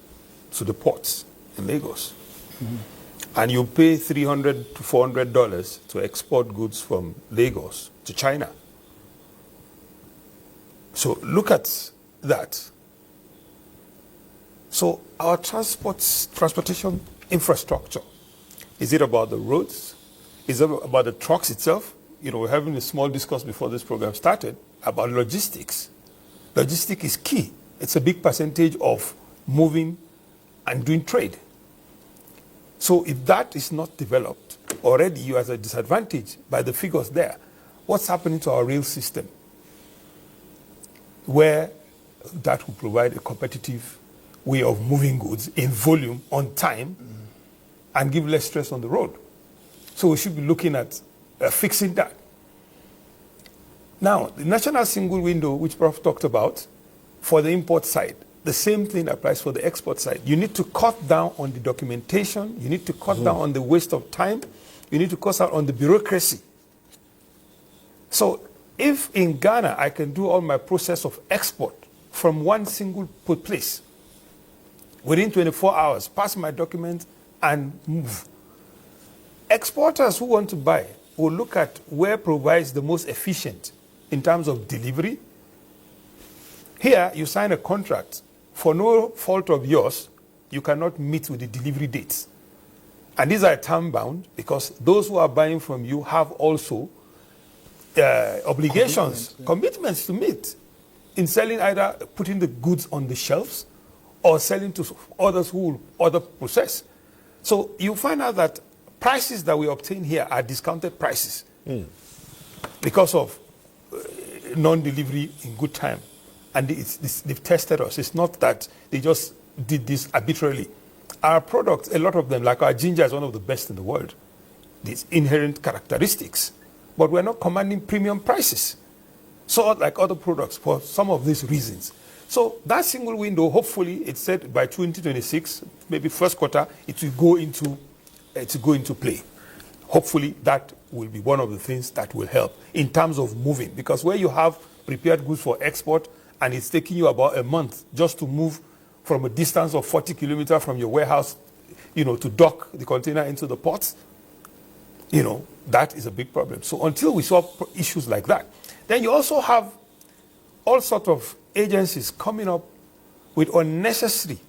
to the ports in Lagos. Mm-hmm. And you pay $300 to $400 to export goods from Lagos to China. So look at that. So our transportation infrastructure, is it about the roads? Is it about the trucks itself? You know, we're having a small discourse before this program started about logistics. Logistics is key. It's a big percentage of moving and doing trade. So if that is not developed, already you are at a disadvantage by the figures there. What's happening to our rail system? Where that will provide a competitive way of moving goods in volume, on time, and give less stress on the road. So we should be looking at fixing that. Now, the national single window, which Prof talked about, for the import side, the same thing applies for the export side. You need to cut down on the documentation. You need to cut down on the waste of time. You need to cut down on the bureaucracy. So if in Ghana I can do all my process of export from one single place, within 24 hours, pass my documents and move. Exporters who want to buy will look at where provides the most efficient in terms of delivery. Here, you sign a contract. For no fault of yours, you cannot meet with the delivery dates. And these are time-bound because those who are buying from you have also obligations, commitments to meet in selling, either putting the goods on the shelves or selling to others who will order process. So you find out that prices that we obtain here are discounted prices because of non-delivery in good time. And they've tested us. It's not that they just did this arbitrarily. Our products, a lot of them, like our ginger, is one of the best in the world. These inherent characteristics. But we're not commanding premium prices. So like other products for some of these reasons. So that single window, hopefully, it's said by 2026, maybe first quarter, it will go into play. Hopefully, that will be one of the things that will help in terms of moving. Because where you have prepared goods for export and it's taking you about a month just to move from a distance of 40 kilometers from your warehouse, to dock the container into the ports, that is a big problem. So until we solve issues like that, then you also have all sorts of agencies coming up with unnecessary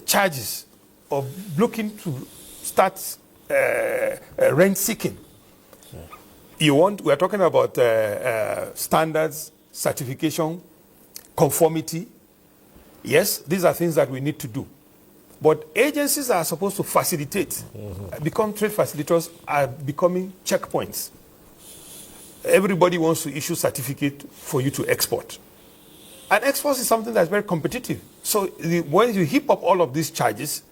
charges of looking to start rent seeking. We're talking about standards, certification, conformity. Yes, these are things that we need to do. But agencies are supposed to facilitate, become trade facilitators, are becoming checkpoints. Everybody wants to issue certificate for you to export. And export is something that's very competitive. So when you heap up all of these charges,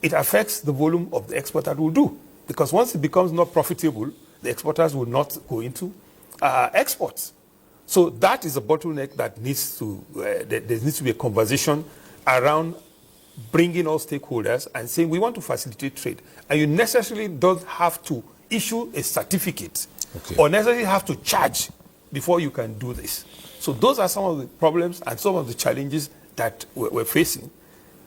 it affects the volume of the export that we'll do. Because once it becomes not profitable, the exporters will not go into exports. So that is a bottleneck that needs to, there needs to be a conversation around bringing all stakeholders and saying we want to facilitate trade. And you necessarily don't have to issue a certificate or necessarily have to charge before you can do this. So those are some of the problems and some of the challenges that we're facing.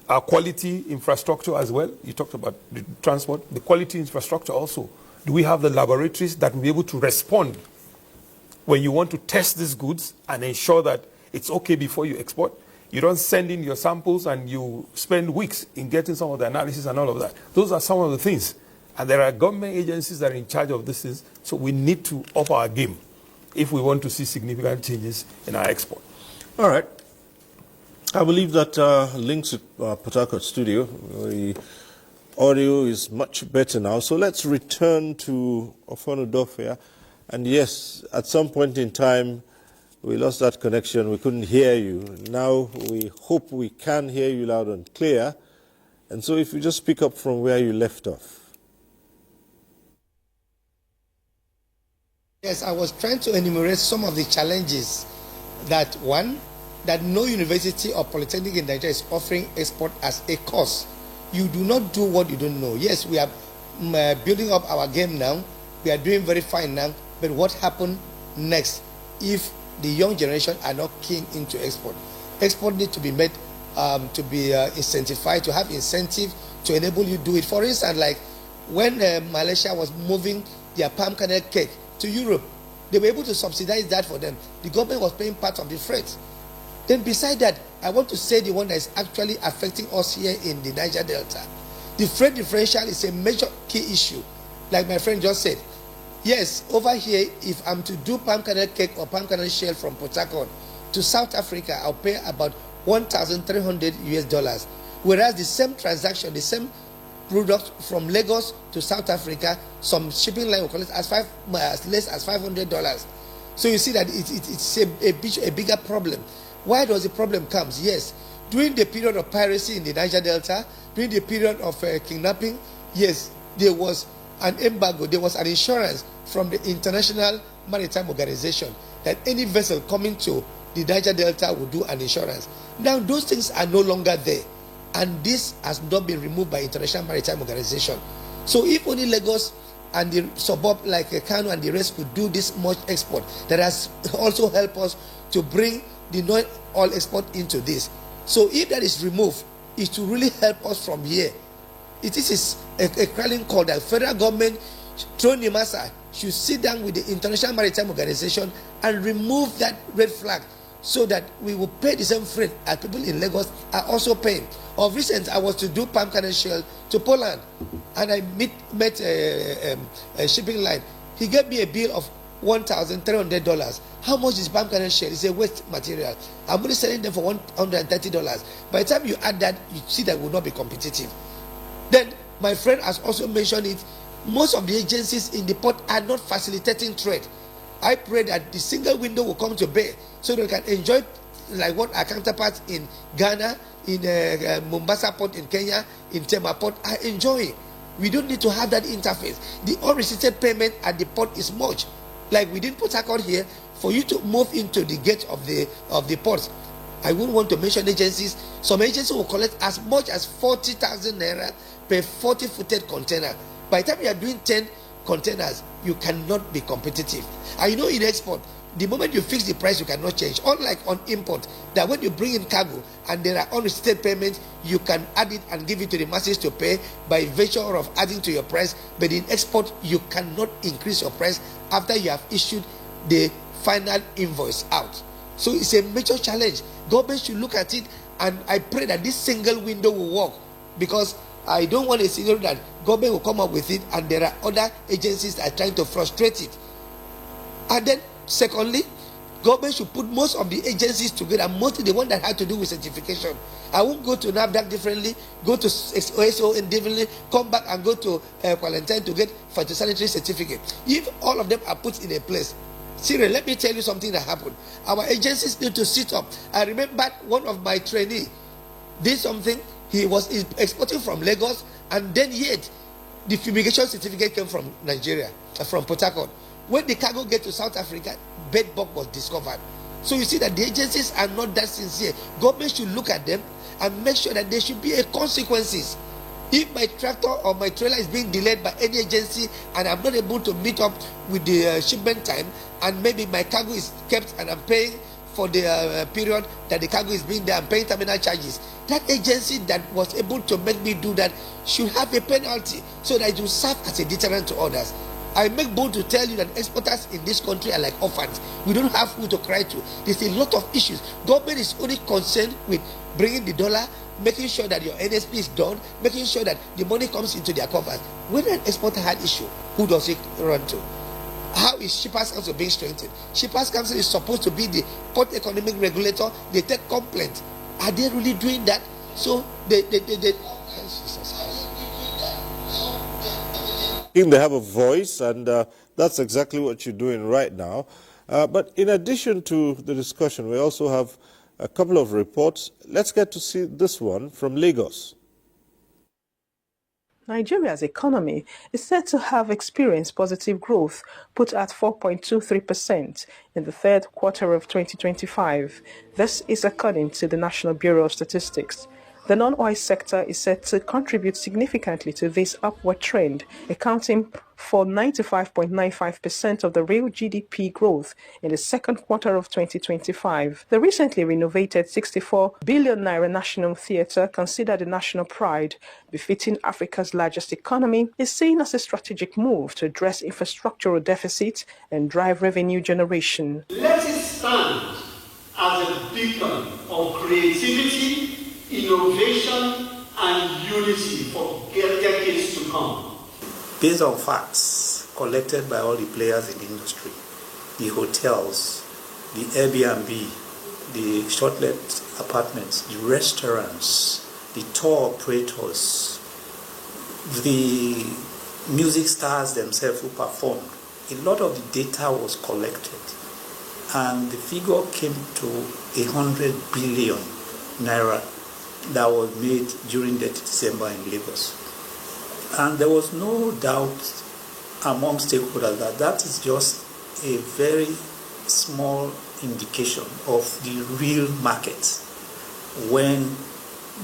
Our quality infrastructure as well. You talked about the transport, the quality infrastructure also. Do we have the laboratories that will be able to respond when you want to test these goods and ensure that it's okay before you export? You don't send in your samples and you spend weeks in getting some of the analysis and all of that. Those are some of the things. And there are government agencies that are in charge of these things. So we need to up our game if we want to see significant changes in our export. All right. I believe that links with Port Harcourt studio, the audio is much better now. So let's return to Ofono Dofia. And yes, at some point in time, we lost that connection. We couldn't hear you. Now we hope we can hear you loud and clear. And so if you just pick up from where you left off. Yes, I was trying to enumerate some of the challenges that, one, that no university or polytechnic in Nigeria is offering export as a course. You do not do what you don't know. Yes, we are building up our game now. We are doing very fine now. But what happened next if the young generation are not keen into export? Export needs to be made, to be incentivized, to have incentive to enable you to do it. For instance, like when Malaysia was moving their palm kernel cake to Europe, they were able to subsidize that for them. The government was paying part of the freight. Then beside that, I want to say the one that is actually affecting us here in the Niger Delta. The freight differential is a major key issue. Like my friend just said, yes, over here, if I'm to do palm kernel cake or palm kernel shell from Port Harcourt to South Africa, I'll pay about $1,300 US. Whereas the same transaction, the same product from Lagos to South Africa, some shipping line will collect as less as $500. So you see that it's a bigger problem. Why does the problem come? Yes, during the period of piracy in the Niger Delta, during the period of kidnapping, yes, there was an embargo, there was an insurance from the International Maritime Organization that any vessel coming to the Niger Delta would do an insurance. Now those things are no longer there, and this has not been removed by International Maritime Organization. So if only Lagos and the suburb like Kano and the rest could do this much export, that has also helped us to bring the non-oil export into this. So if that is removed, it to really help us from here. It is a crying call that federal government, through NIMASA, should sit down with the International Maritime Organization and remove that red flag so that we will pay the same freight as people in Lagos are also paying. Of recent, I was to do palm kernel shell to Poland, and I met a shipping line. He gave me a bill of $1,300. How much is palm kernel shell? It's a waste material. I'm only selling them for $130. By the time you add that, you see that will not be competitive. Then My friend has also mentioned it. Most of the agencies in the port are not facilitating trade. I pray that the single window will come to bear so they can enjoy like what our counterparts in Ghana, in Mombasa port in Kenya, in Tema port are enjoying. We don't need to have that interface. The unrestricted payment at the port is much. Like we didn't put Accord here for you to move into the gate of the ports. I wouldn't want to mention agencies. Some agencies will collect as much as 40,000 naira per 40-footed container. By the time you are doing 10 containers, you cannot be competitive. And you know, in export, the moment you fix the price, you cannot change. Unlike on import, that when you bring in cargo and there are unrestricted payments, you can add it and give it to the masses to pay by virtue of adding to your price. But in export, you cannot increase your price after you have issued the final invoice out. So it's a major challenge. Government should look at it, and I pray that this single window will work, because I don't want a single that government will come up with it and there are other agencies that are trying to frustrate it. And then secondly, government should put most of the agencies together, mostly the one that had to do with certification. I won't go to NAFDAC differently, go to OSO differently, come back and go to quarantine to get phytosanitary certificate. If all of them are put in a place, Cyril, let me tell you something that happened. Our agencies need to sit up. I remember one of my trainees did something. He was exporting from Lagos, and then yet the fumigation certificate came from Nigeria, from Port Harcourt. When the cargo get to South Africa, bedbug was discovered. So you see that the agencies are not that sincere. Government should look at them and make sure that there should be a consequences. If my tractor or my trailer is being delayed by any agency and I'm not able to meet up with the shipment time, and maybe my cargo is kept and I'm paying for the period that the cargo is being there, I'm paying terminal charges, that agency that was able to make me do that should have a penalty so that it will serve as a deterrent to others. I make bold to tell you that exporters in this country are like orphans. We don't have who to cry to. There's a lot of issues. Government is only concerned with bringing the dollar, making sure that your NSP is done, making sure that the money comes into their coffers. When an exporter had issue, who does it run to? How is Shippers Council being strengthened? Shippers Council is supposed to be the port economic regulator. They take complaints. Are they really doing that? So they have a voice, and that's exactly what you're doing right now. But in addition to the discussion, we also have a couple of reports. Let's get to see this one from Lagos. Nigeria's economy is said to have experienced positive growth, put at 4.23% in the third quarter of 2025. This is according to the National Bureau of Statistics. The non-oil sector is said to contribute significantly to this upward trend, accounting for 95.95% of the real GDP growth in the second quarter of 2025. The recently renovated 64 billion naira National Theatre, considered a national pride, befitting Africa's largest economy, is seen as a strategic move to address infrastructural deficit and drive revenue generation. Let it stand as a beacon of creativity, innovation, and unity for decades to come. Based on facts collected by all the players in the industry, the hotels, the Airbnb, the short-let apartments, the restaurants, the tour operators, the music stars themselves who performed, a lot of the data was collected, and the figure came to 100 billion naira that was made during that December in Lagos. And there was no doubt among stakeholders that that is just a very small indication of the real market when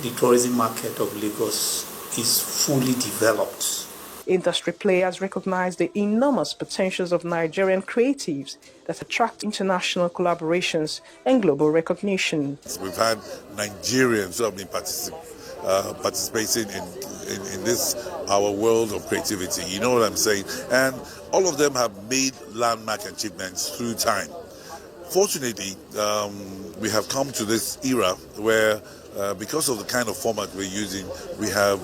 the tourism market of Lagos is fully developed. Industry players recognize the enormous potentials of Nigerian creatives that attract international collaborations and global recognition. We've had Nigerians who have been participating in this, our world of creativity, you know what I'm saying? And all of them have made landmark achievements through time. Fortunately, we have come to this era where, because of the kind of format we're using, we have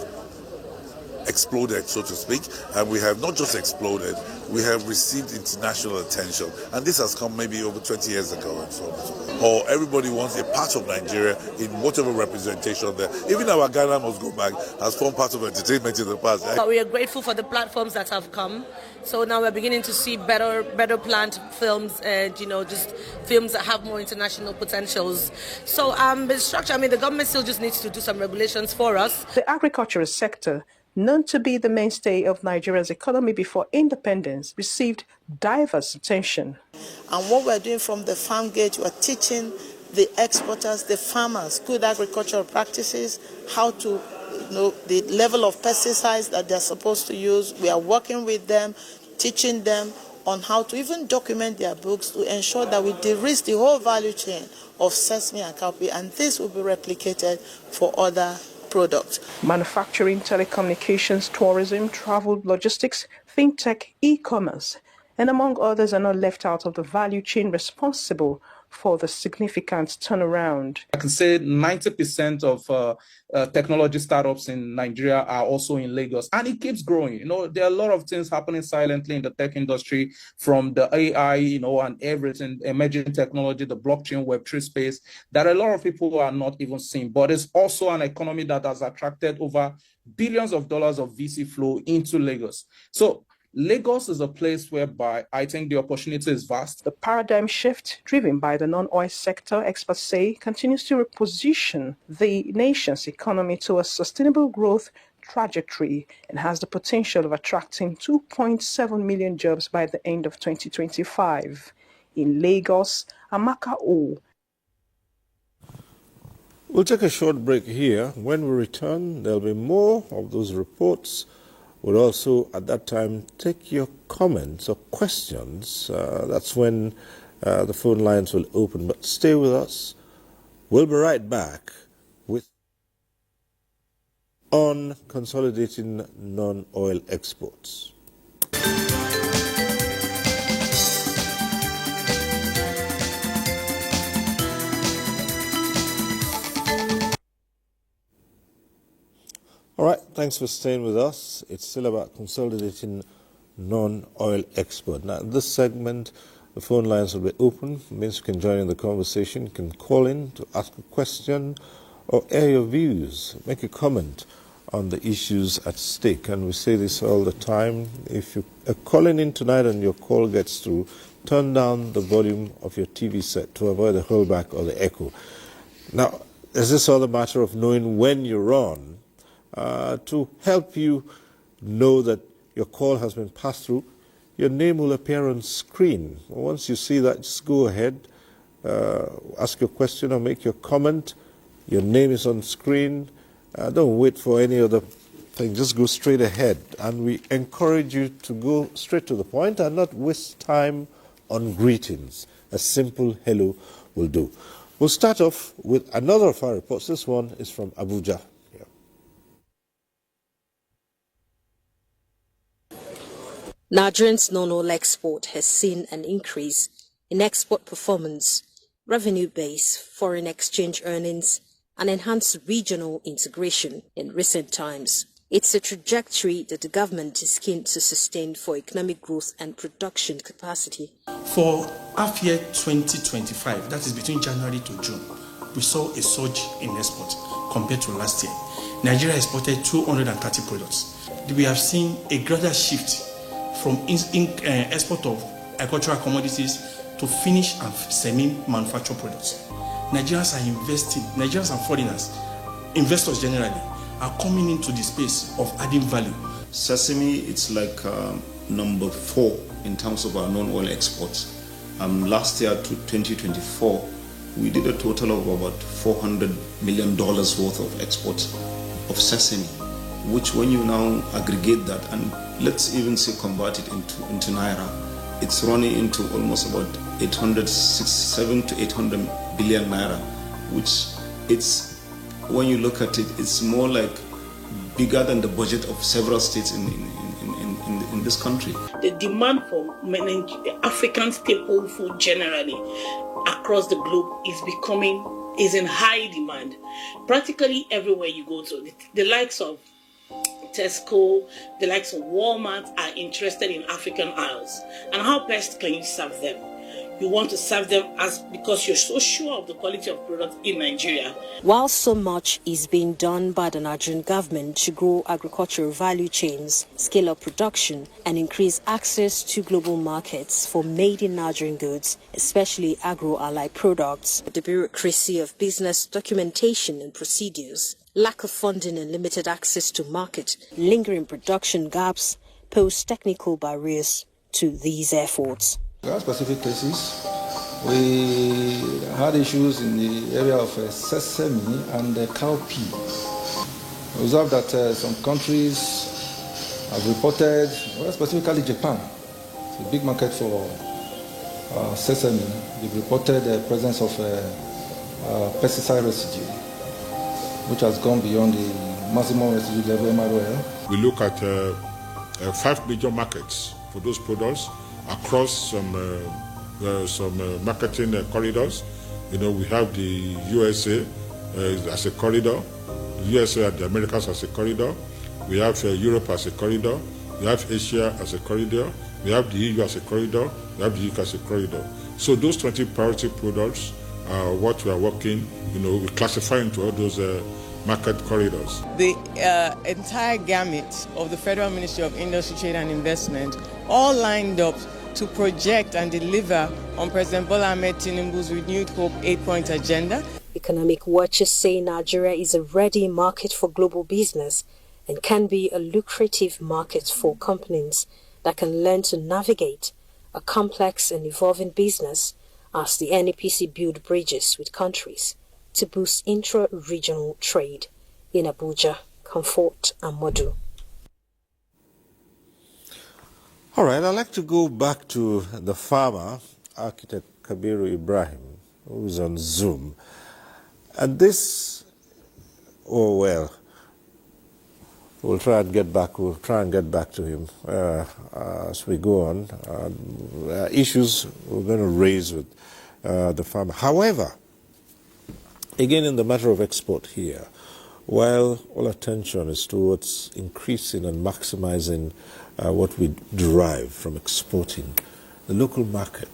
exploded, so to speak, and we have not just exploded, we have received international attention, and this has come maybe over 20 years ago and so on. Or everybody wants a part of Nigeria in whatever representation there. Even our Ghana Must Go Back has formed part of entertainment in the past. But we are grateful for the platforms that have come. So now we're beginning to see better planned films and, just films that have more international potentials. So the structure, the government still just needs to do some regulations for us. The agricultural sector, known to be the mainstay of Nigeria's economy before independence, received diverse attention. And what we're doing from the farm gate, we're teaching the exporters, the farmers, good agricultural practices, how to, the level of pesticides that they're supposed to use. We are working with them, teaching them on how to even document their books to ensure that we de-risk the whole value chain of sesame and cowpea, and this will be replicated for other products. Manufacturing, telecommunications, tourism, travel, logistics, fintech, e-commerce, and among others are not left out of the value chain responsible for the significant turnaround. I can say 90% of technology startups in Nigeria are also in Lagos, and it keeps growing. There are a lot of things happening silently in the tech industry, from the AI, and everything, emerging technology, the blockchain, Web3 space, that a lot of people are not even seeing. But it's also an economy that has attracted over billions of dollars of VC flow into Lagos. So Lagos is a place whereby I think the opportunity is vast. The paradigm shift driven by the non-oil sector, experts say, continues to reposition the nation's economy to a sustainable growth trajectory and has the potential of attracting 2.7 million jobs by the end of 2025. In Lagos, Amaka O. We'll take a short break here. When we return, there'll be more of those reports. We'll also, at that time, take your comments or questions. That's when the phone lines will open. But stay with us. We'll be right back with on consolidating non-oil exports. All right, thanks for staying with us. It's still about consolidating non-oil export. Now, in this segment, the phone lines will be open. It means you can join in the conversation. You can call in to ask a question or air your views, make a comment on the issues at stake. And we say this all the time. If you are calling in tonight and your call gets through, turn down the volume of your TV set to avoid the holdback or the echo. Now, is this all a matter of knowing when you're on? To help you know that your call has been passed through, your name will appear on screen. Once you see that, just go ahead, ask your question or make your comment. Your name is on screen. Don't wait for any other thing. Just go straight ahead. And we encourage you to go straight to the point and not waste time on greetings. A simple hello will do. We'll start off with another of our reports. This one is from Abuja. Nigeria's non-oil export has seen an increase in export performance, revenue base, foreign exchange earnings, and enhanced regional integration in recent times. It's a trajectory that the government is keen to sustain for economic growth and production capacity. For half year 2025, that is between January to June, we saw a surge in export compared to last year. Nigeria exported 230 products. We have seen a gradual shift from export of agricultural commodities to finished and semi-manufactured products. Nigerians are investing, Nigerians and foreigners, investors generally, are coming into the space of adding value. Sesame, it's like number 4 in terms of our non-oil exports. Last year to 2024, we did a total of about $400 million worth of exports of sesame, which when you now aggregate that and let's even say convert it into Naira, it's running into almost about 7 to 800 billion Naira, which it's, when you look at it, it's more like bigger than the budget of several states in this country. The demand for African staple food generally across the globe is in high demand. Practically everywhere you go to, the likes of Tesco, the likes of Walmart are interested in African Isles. And how best can you serve them? You want to serve them because you're so sure of the quality of product in Nigeria. While so much is being done by the Nigerian government to grow agricultural value chains, scale up production, and increase access to global markets for made-in-Nigerian goods, especially agro-allied products, the bureaucracy of business documentation and procedures, lack of funding and limited access to market, lingering production gaps pose technical barriers to these efforts. There are specific cases. We had issues in the area of sesame and cowpea. We observed that some countries have reported, well, specifically Japan, it's a big market for sesame. They've reported the presence of pesticide residue, which has gone beyond the maximum residue level MROL. We look at 5 major markets for those products across some marketing corridors. You know, we have the USA as a corridor, the USA and the Americas as a corridor. We have Europe as a corridor. We have Asia as a corridor. We have the EU as a corridor. We have the UK as a corridor. So those 20 priority products are what we are working. You know, we classify into all those market corridors. The entire gamut of the Federal Ministry of Industry, Trade and Investment all lined up to project and deliver on President Bola Ahmed Tinubu's renewed Hope 8-point agenda. Economic watchers say Nigeria is a ready market for global business and can be a lucrative market for companies that can learn to navigate a complex and evolving business as the NEPC build bridges with countries to boost intra-regional trade. In Abuja, Comfort Amodu. All right, I'd like to go back to the farmer, architect Kabiru Ibrahim, who's on Zoom. And this, oh well, we'll try and get back to him as we go on. Issues we're going to raise with the farmer. However, again, in the matter of export here, while all attention is towards increasing and maximizing what we derive from exporting, the local market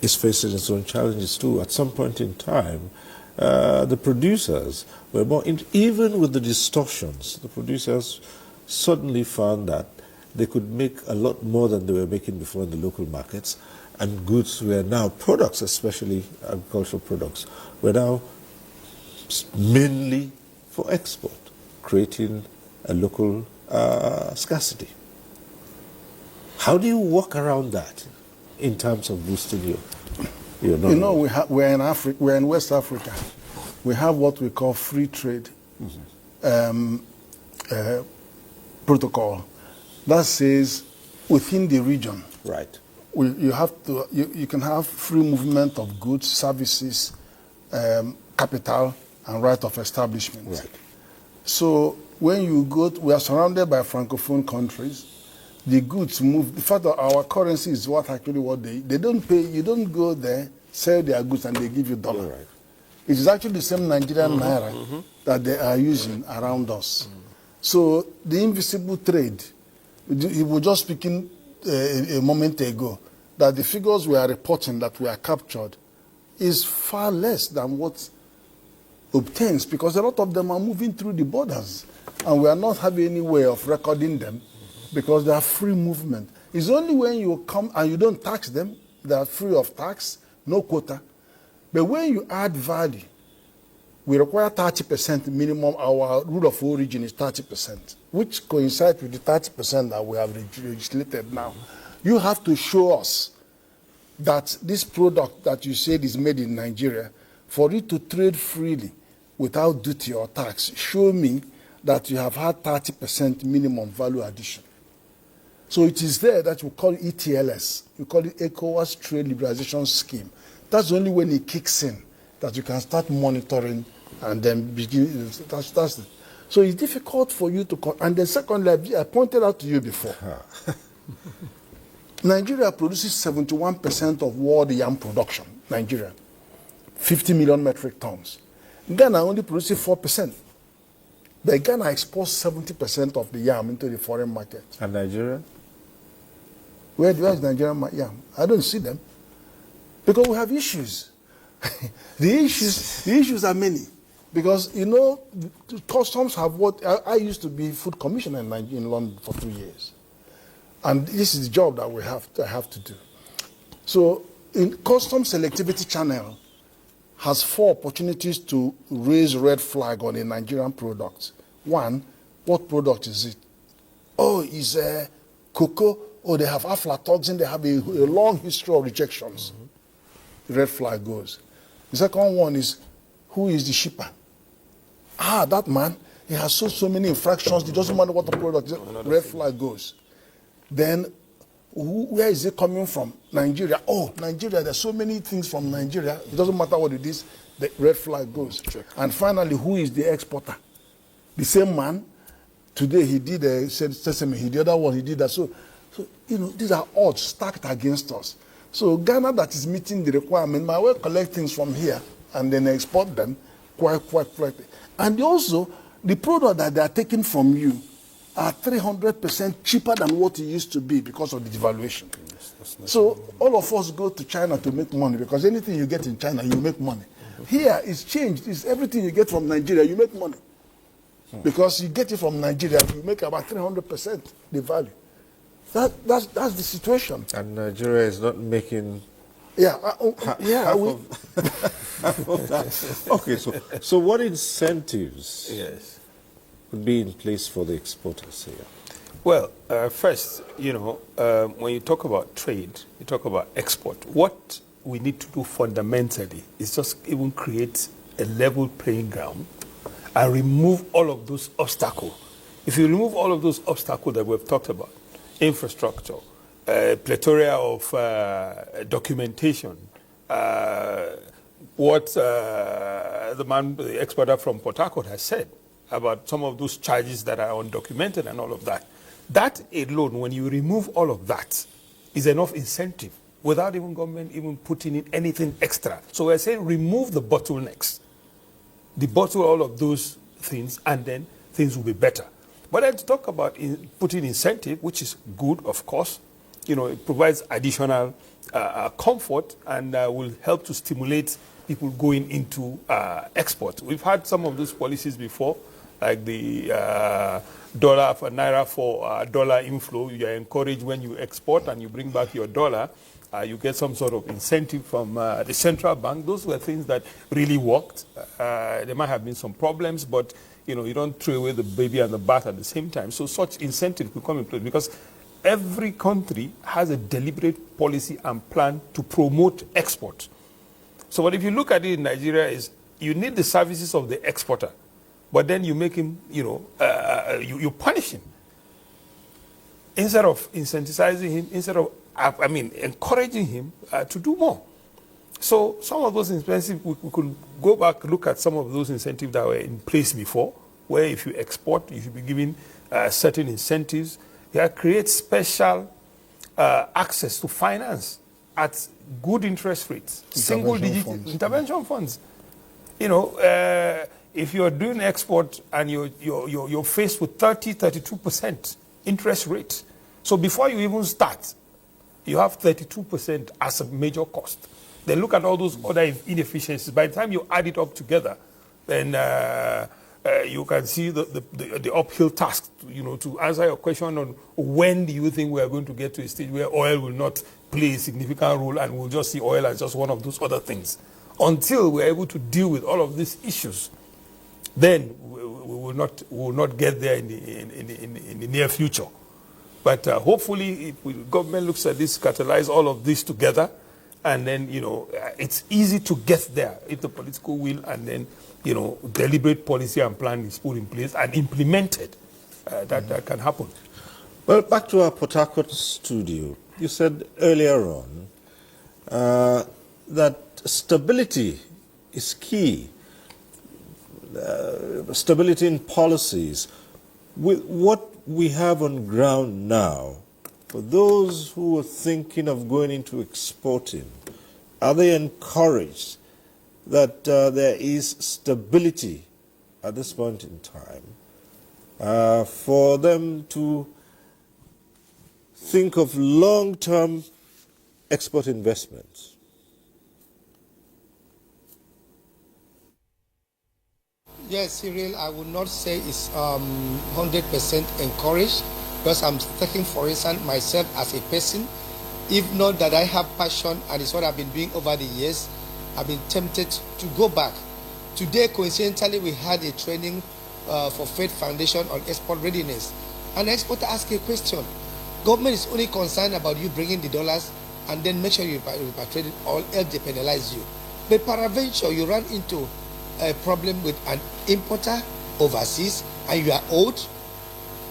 is facing its own challenges too. At some point in time, the producers were more, even with the distortions, the producers suddenly found that they could make a lot more than they were making before in the local markets, and goods were now, products, especially agricultural products, were now mainly for export, creating a local scarcity. How do you work around that in terms of boosting your knowledge? You know, we're in Africa, we're in West Africa. We have what we call free trade protocol. That says within the region, right? You can have free movement of goods, services, capital, and right of establishment. Right. So when you go, we are surrounded by francophone countries. The goods move. In fact, our currency is what they don't pay. You don't go there, sell their goods, and they give you dollar. Right. It is actually the same Nigerian naira that they are using around us. So the invisible trade, we were just speaking a moment ago, that the figures we are reporting that we are captured is far less than what obtains, because a lot of them are moving through the borders, and we are not having any way of recording them because they are free movement. It's only when you come and you don't tax them, they are free of tax, no quota. But when you add value, we require 30% minimum. Our rule of origin is 30%, which coincides with the 30% that we have legislated now. You have to show us that this product that you said is made in Nigeria, for it to trade freely without duty or tax, show me that you have had 30% minimum value addition. So it is there that we call ETLS. We call it ECOWAS Trade Liberalization Scheme. That's only when it kicks in that you can start monitoring and then begin. That's it. So it's difficult for you to. And then secondly, I pointed out to you before. Nigeria produces 71% of world yam production. Nigeria, 50 million metric tons. Ghana only produces 4%. But Ghana exports 70% of the yam into the foreign market. And Nigeria? Where is Nigerian yam? I don't see them. Because we have issues. The issues are many. Because, you know, customs have what... I used to be food commissioner in London for 2 years. And this is the job that I have to do. So, in customs selectivity channel has 4 opportunities to raise red flag on a Nigerian product. One, what product is it? Oh, it's cocoa. Oh, they have aflatoxin. They have a long history of rejections. The red flag goes. The second one is, who is the shipper? Ah, that man, he has so many infractions. It doesn't matter what the product is. Red flag goes. Then, where is it coming from? Nigeria. Oh, Nigeria, there's so many things from Nigeria. It doesn't matter what it is, the red flag goes. And finally, who is the exporter? The same man, today he did sesame, the other one he did that. So, you know, these are odds stacked against us. So Ghana that is meeting the requirement might well collect things from here and then export them quite. And also, the product that they are taking from you are 300% cheaper than what it used to be because of the devaluation. So all of us go to China to make money because anything you get in China, you make money. Here, it's changed. It's everything you get from Nigeria, you make money. Because you get it from Nigeria, you make about 300% the value. That's the situation. And Nigeria is not making... Yeah, half of that. Okay, so what incentives would be in place for the exporters here? Well, first, you know, when you talk about trade, you talk about export. What we need to do fundamentally is just even create a level playing ground and remove all of those obstacles. If you remove all of those obstacles that we've talked about, infrastructure, plethora of documentation, what the exporter from Port Harcourt has said about some of those charges that are undocumented and all of that. That alone, when you remove all of that, is enough incentive without even government even putting in anything extra. So we're saying remove the bottlenecks, debottle all of those things, and then things will be better. But then to talk about putting incentive, which is good, of course, you know, it provides additional comfort and will help to stimulate people going into export. We've had some of those policies before, like the dollar for naira for dollar inflow. You are encouraged when you export and you bring back your dollar, you get some sort of incentive from the central bank. Those were things that really worked. There might have been some problems, but you know, you don't throw away the baby and the bath at the same time. So such incentive could come in place because every country has a deliberate policy and plan to promote export. So what if you look at it in Nigeria is you need the services of the exporter, but then you make him, you know, you punish him. Instead of incentivizing him, instead of, encouraging him to do more. So some of those incentives, we could go back, look at some of those incentives that were in place before, where if you export, you should be given certain incentives. Create special access to finance at good interest rates, single-digit intervention funds. You know, if you're doing export and you're faced with 32% interest rate, so before you even start, you have 32% as a major cost. Then look at all those other inefficiencies. By the time you add it up together, then you can see the uphill task, you know, to answer your question on when do you think we are going to get to a stage where oil will not play a significant role and we'll just see oil as just one of those other things. Until we're able to deal with all of these issues, then we will not get there in the near future. But hopefully, if government looks at this, catalyze all of this together, and then, you know, it's easy to get there if the political will and then, you know, deliberate policy and plan is put in place and implemented. That can happen. Well, back to our Port Harcourt studio. You said earlier on that stability is key. Stability in policies. With what we have on ground now, for those who are thinking of going into exporting, are they encouraged that there is stability at this point in time for them to think of long-term export investments? Yes, Cyril, I would not say it's 100% encouraged, because I'm taking, for instance, myself as a person. If not that I have passion, and it's what I've been doing over the years, I've been tempted to go back. Today, coincidentally, we had a training for Faith Foundation on export readiness. An exporter asked a question. Government is only concerned about you bringing the dollars and then make sure you repatriate it, or else they penalize you. But peradventure, you run into a problem with an importer overseas and you are owed.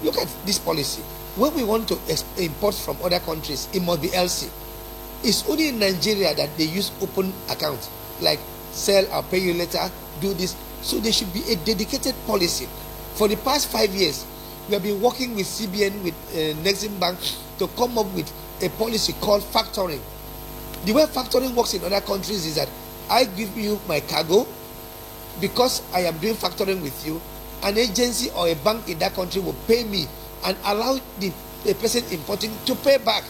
Look at this policy. When we want to import from other countries, it must be LC. It's only in Nigeria that they use open accounts, like sell or pay you later, do this. So there should be a dedicated policy. For the past 5 years, we have been working with CBN, with Nexim Bank, to come up with a policy called factoring. The way factoring works in other countries is that I give you my cargo. Because I am doing factoring with you, an agency or a bank in that country will pay me and allow the person importing to pay back.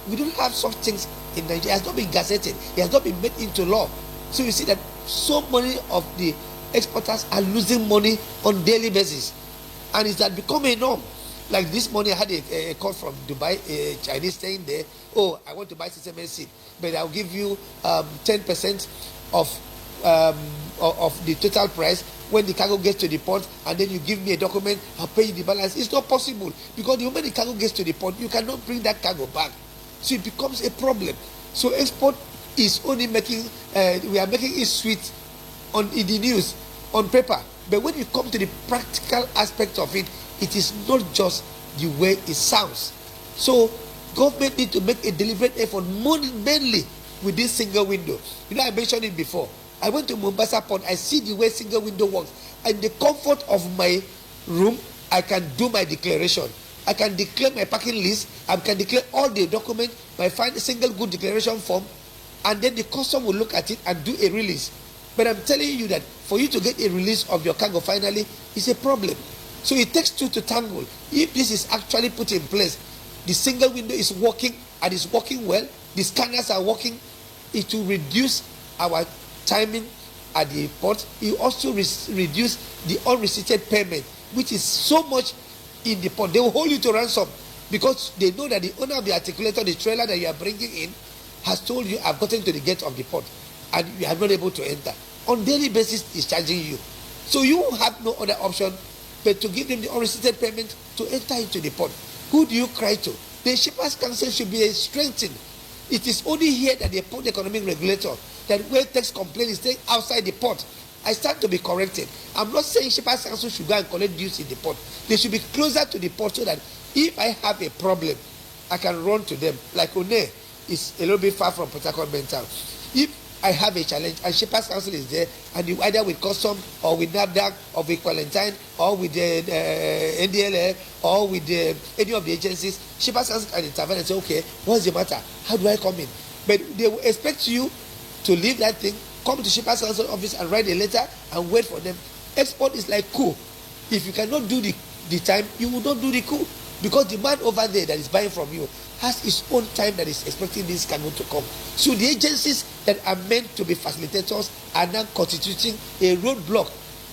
We don't have such things in Nigeria. It has not been gazetted. It has not been made into law. So you see that so many of the exporters are losing money on daily basis. And it's that become a norm. Like this morning, I had a call from Dubai, a Chinese saying there, oh, I want to buy SMEs seed, but I'll give you 10% of the total price when the cargo gets to the port, and then you give me a document, I'll pay you the balance. It's not possible, because the moment the cargo gets to the port, you cannot bring that cargo back. So it becomes a problem. So export is only making, we are making it sweet in the news, on paper. But when you come to the practical aspect of it, it is not just the way it sounds. So government need to make a deliberate effort, mainly with this single window. You know, I mentioned it before. I went to Mombasa Port. I see the way single window works. And the comfort of my room, I can do my declaration. I can declare my parking list. I can declare all the documents, my single good declaration form, and then the custom will look at it and do a release. But I'm telling you that for you to get a release of your cargo finally is a problem. So it takes two to tangle. If this is actually put in place, the single window is working and is working well, the scanners are working, it will reduce our timing at the port. You also reduce the unreceipted payment, which is so much in the port. They will hold you to ransom because they know that the owner of the articulator, the trailer that you are bringing in, has told you, I've gotten to the gate of the port and you are not able to enter. On daily basis, is charging you. So you have no other option but to give them the unreceipted payment to enter into the port. Who do you cry to? The Shippers Council should be strengthened. It is only here that the port economic regulator, that where tax complaint is staying outside the port, I start to be corrected. I'm not saying Shippers Council should go and collect dues in the port. They should be closer to the port so that if I have a problem, I can run to them. Like One is a little bit far from Port Harcourt main town. If I have a challenge and Shippers Council is there, and you either with Custom or with NAFDAC or with Quarantine or with the NDLA or with any of the agencies, Shippers Council can intervene and say, okay, what's the matter? How do I come in? But they will expect you to leave that thing, come to Shippers Council office and write a letter and wait for them. Export is like coup. If you cannot do the time, you will not do the coup, because the man over there that is buying from you has his own time that is expecting this cargo to come. So the agencies that are meant to be facilitators are now constituting a roadblock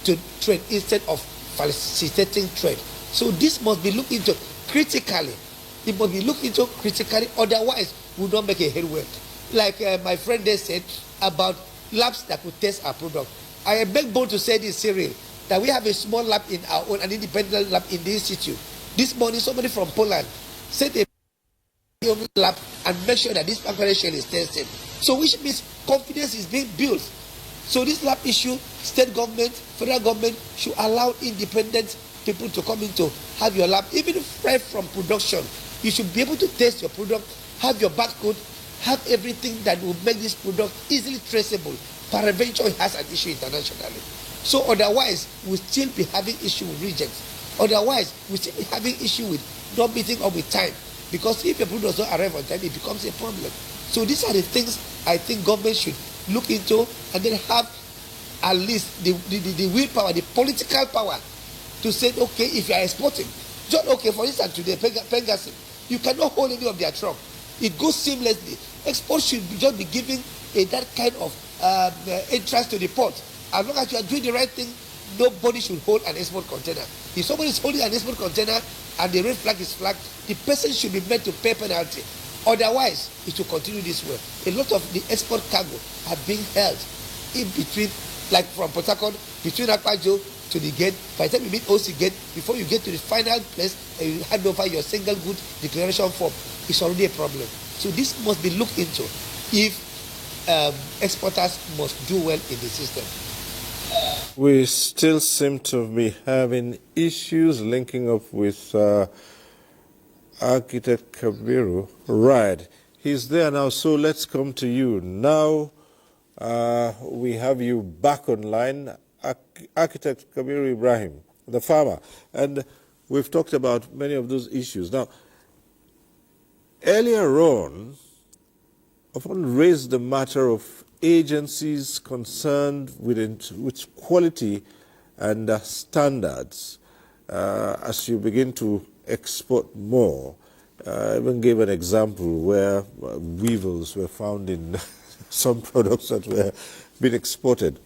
to trade instead of facilitating trade. So this must be looked into critically. It must be looked into critically, otherwise we don't make a headway. Like my friend there said about labs that could test our product. I am backbone to say this, Cyril, that we have a small lab in our own, an independent lab in the institute. This morning, somebody from Poland said a lab and make sure that this preparation is tested. So which means confidence is being built. So this lab issue, state government, federal government should allow independent people to come in to have your lab. Even right from production, you should be able to test your product, have your barcode, have everything that will make this product easily traceable. Peradventure it has an issue internationally. So otherwise, we'll still be having issue with rejects. Otherwise, we'll still be having issue with not meeting up with time. Because if a product does not arrive on time, it becomes a problem. So these are the things I think government should look into, and then have at least the willpower, the political power to say, okay, if you are exporting, just okay, for instance, today, Pengassi, you cannot hold any of their truck. It goes seamlessly. Export should just be giving that kind of interest to the port. As long as you are doing the right thing, nobody should hold an export container. If somebody is holding an export container and the red flag is flagged, the person should be made to pay penalty. Otherwise, it will continue this way. A lot of the export cargo are being held in between, like from Port Harcourt, between Akpajo to the gate. By the time you meet OC gate, before you get to the final place and you hand over your single good declaration form, it's already a problem. So this must be looked into if exporters must do well in the system. We still seem to be having issues linking up with Architect Kabiru. Right, he's there now, so let's come to you. Now we have you back online, Architect Kabiru Ibrahim, the farmer. And we've talked about many of those issues. Now, earlier on, often raised the matter of agencies concerned with quality and standards as you begin to export more. I even gave an example where weevils were found in some products that were being exported.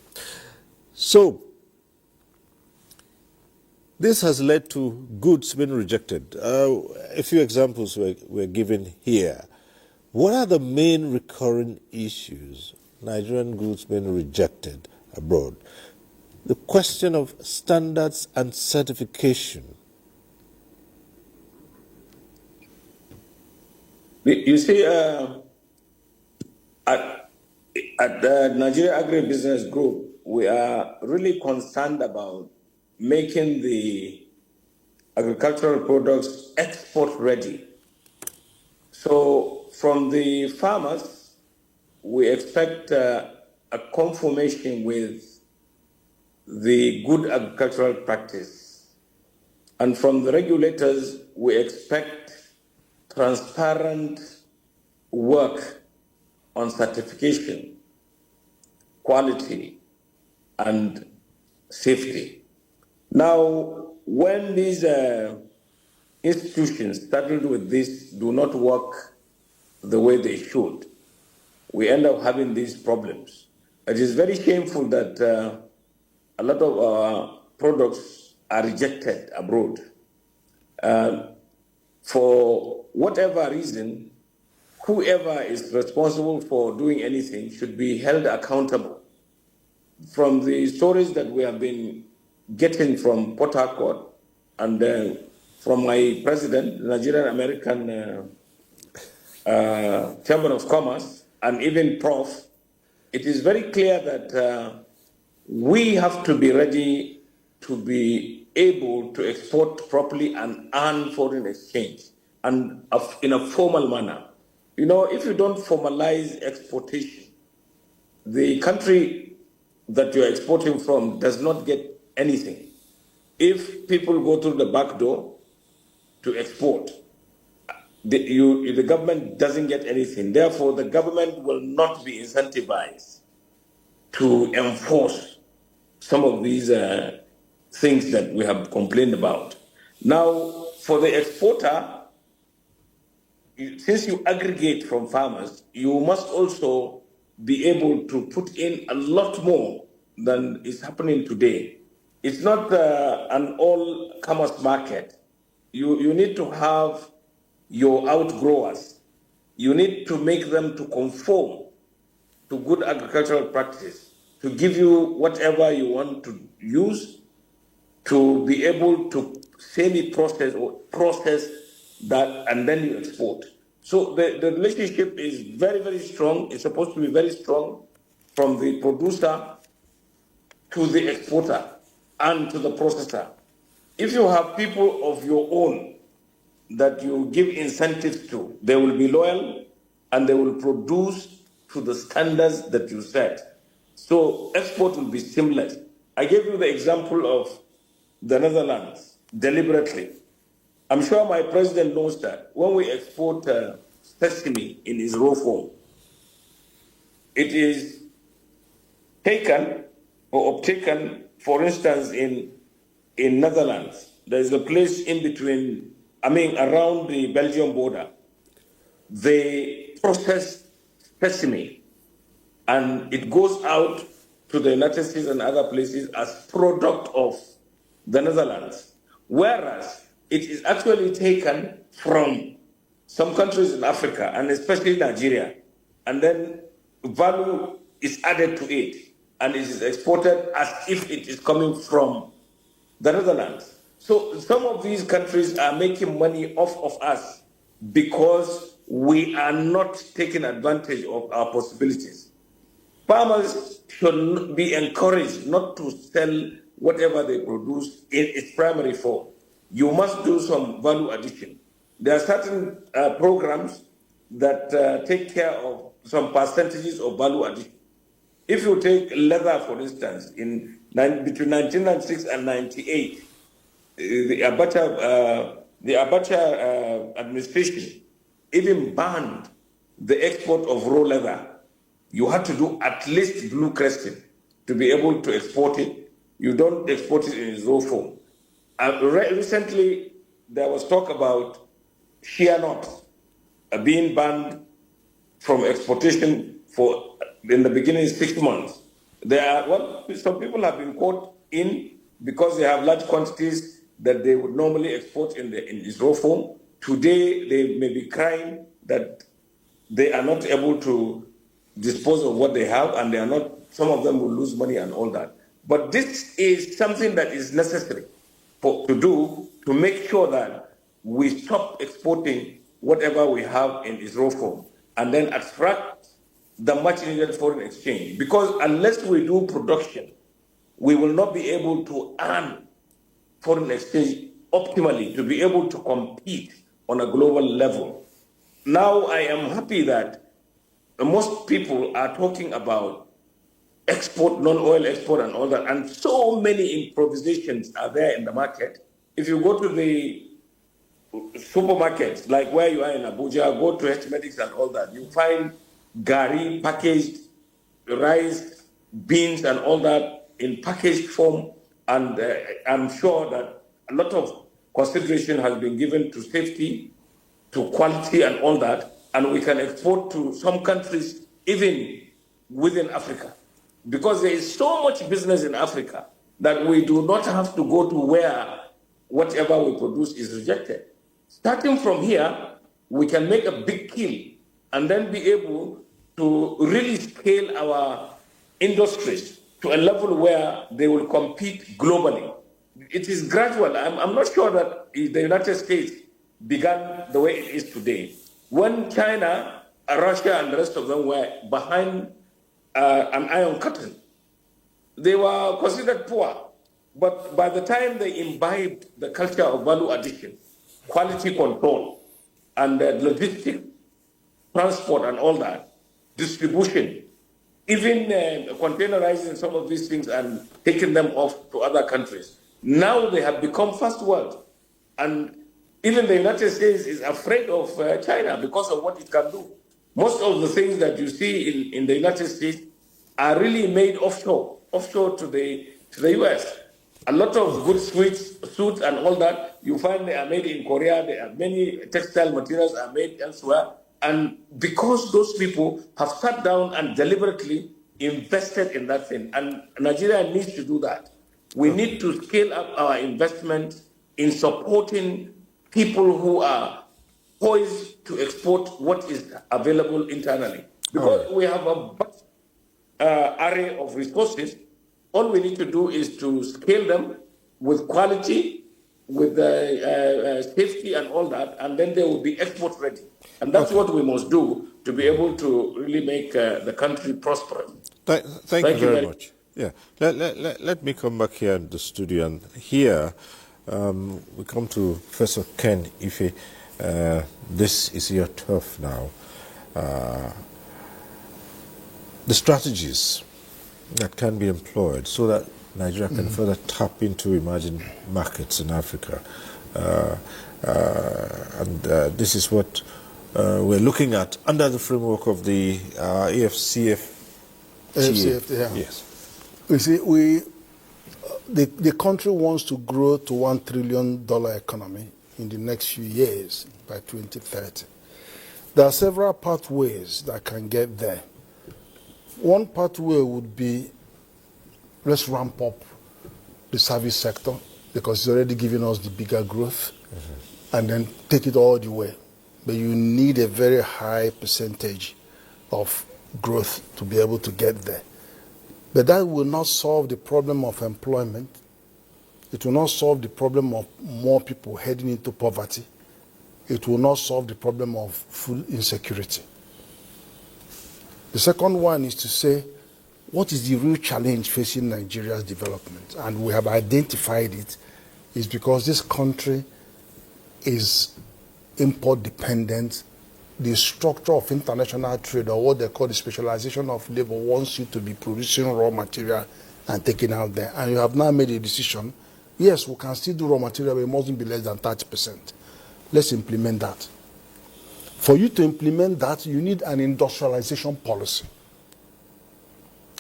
So this has led to goods being rejected. A few examples were given here. What are the main recurring issues Nigerian goods being rejected abroad? The question of standards and certification. You see, at the Nigeria Agribusiness Group, we are really concerned about making the agricultural products export ready. So from the farmers, we expect a conformation with the good agricultural practice. And from the regulators, we expect transparent work on certification, quality, and safety. Now, when these institutions started with this do not work the way they should, we end up having these problems. It is very shameful that a lot of our products are rejected abroad. For whatever reason, whoever is responsible for doing anything should be held accountable. From the stories that we have been getting from Port Harcourt and from my president, the Nigerian American Chamber of Commerce, and even Prof, it is very clear that we have to be ready to be able to export properly and earn foreign exchange, and in a formal manner. You know, if you don't formalize exportation, the country that you're exporting from does not get anything. If people go through the back door to export, the government doesn't get anything. Therefore, the government will not be incentivized to enforce some of these things that we have complained about. Now, for the exporter, since you aggregate from farmers, you must also be able to put in a lot more than is happening today. It's not an all-commerce market. You need to have your outgrowers. You need to make them to conform to good agricultural practice, to give you whatever you want to use, to be able to semi-process or process that, and then you export. So the relationship is very, very strong. It's supposed to be very strong from the producer to the exporter and to the processor. If you have people of your own that you give incentives to, they will be loyal and they will produce to the standards that you set. So export will be seamless. I gave you the example of the Netherlands deliberately. I'm sure my president knows that when we export sesame in its raw form, it is taken or obtaken, for instance, in in Netherlands. There's a place in between, around the Belgium border. They process sesame and it goes out to the United States and other places as product of the Netherlands. Whereas it is actually taken from some countries in Africa and especially Nigeria, and then value is added to it and it is exported as if it is coming from the Netherlands. So some of these countries are making money off of us because we are not taking advantage of our possibilities. Farmers should be encouraged not to sell whatever they produce in its primary form. You must do some value addition. There are certain programs that take care of some percentages of value addition. If you take leather, for instance, between 1996 and 98, the Abacha administration even banned the export of raw leather. You had to do at least blue cresting to be able to export it. You don't export it in its raw form. Recently, there was talk about shea nuts being banned from exportation for, in the beginning, 6 months. Some people have been caught in because they have large quantities that they would normally export in its raw form. Today, they may be crying that they are not able to dispose of what they have, and some of them will lose money and all that. But this is something that is necessary to do to make sure that we stop exporting whatever we have in its raw form and then attract the much needed foreign exchange. Because unless we do production, we will not be able to earn foreign exchange optimally to be able to compete on a global level. Now I am happy that most people are talking about export, non-oil export and all that, and so many improvisations are there in the market. If you go to the supermarkets, like where you are in Abuja, go to H-Medics and all that, you find gari, packaged rice, beans and all that in packaged form, and I'm sure that a lot of consideration has been given to safety, to quality and all that, and we can export to some countries even within Africa. Because there is so much business in Africa that we do not have to go to where whatever we produce is rejected. Starting from here, we can make a big kill and then be able to really scale our industries to a level where they will compete globally. It is gradual. I'm not sure that the United States began the way it is today. When China, Russia, and the rest of them were behind an iron curtain, they were considered poor. But by the time they imbibed the culture of value addition, quality control, and logistics, transport, and all that, distribution, even containerizing some of these things and taking them off to other countries, now they have become first world. And even the United States is afraid of China because of what it can do. Most of the things that you see in the United States are really made offshore to the US. A lot of good suits and all that, you find they are made in Korea. There are many textile materials are made elsewhere. And because those people have sat down and deliberately invested in that thing, and Nigeria needs to do that. We need to scale up our investment in supporting people who are poised to export what is available internally. Because we have a vast array of resources, all we need to do is to scale them with quality, with safety and all that, and then they will be export ready. And that's what we must do to be able to really make the country prosperous. Thank you very much. Yeah, let me come back here in the studio, and here we come to Professor Ken Ife. This is your turf now. The strategies that can be employed so that Nigeria can further tap into emerging markets in Africa. And this is what we're looking at under the framework of the AFCF. AFCF, yeah. Yes. You see, we the country wants to grow to $1 trillion economy in the next few years by 2030. There are several pathways that can get there. One pathway would be, let's ramp up the service sector because it's already giving us the bigger growth, and then take it all the way. But you need a very high percentage of growth to be able to get there. But that will not solve the problem of employment. It will not solve the problem of more people heading into poverty. It will not solve the problem of food insecurity. The second one is to say, what is the real challenge facing Nigeria's development? And we have identified it, is because this country is import dependent. The structure of international trade, or what they call the specialization of labor, wants you to be producing raw material and taking out there. And you have now made a decision, yes, we can still do raw material, but it mustn't be less than 30%. Let's implement that. For you to implement that, you need an industrialization policy.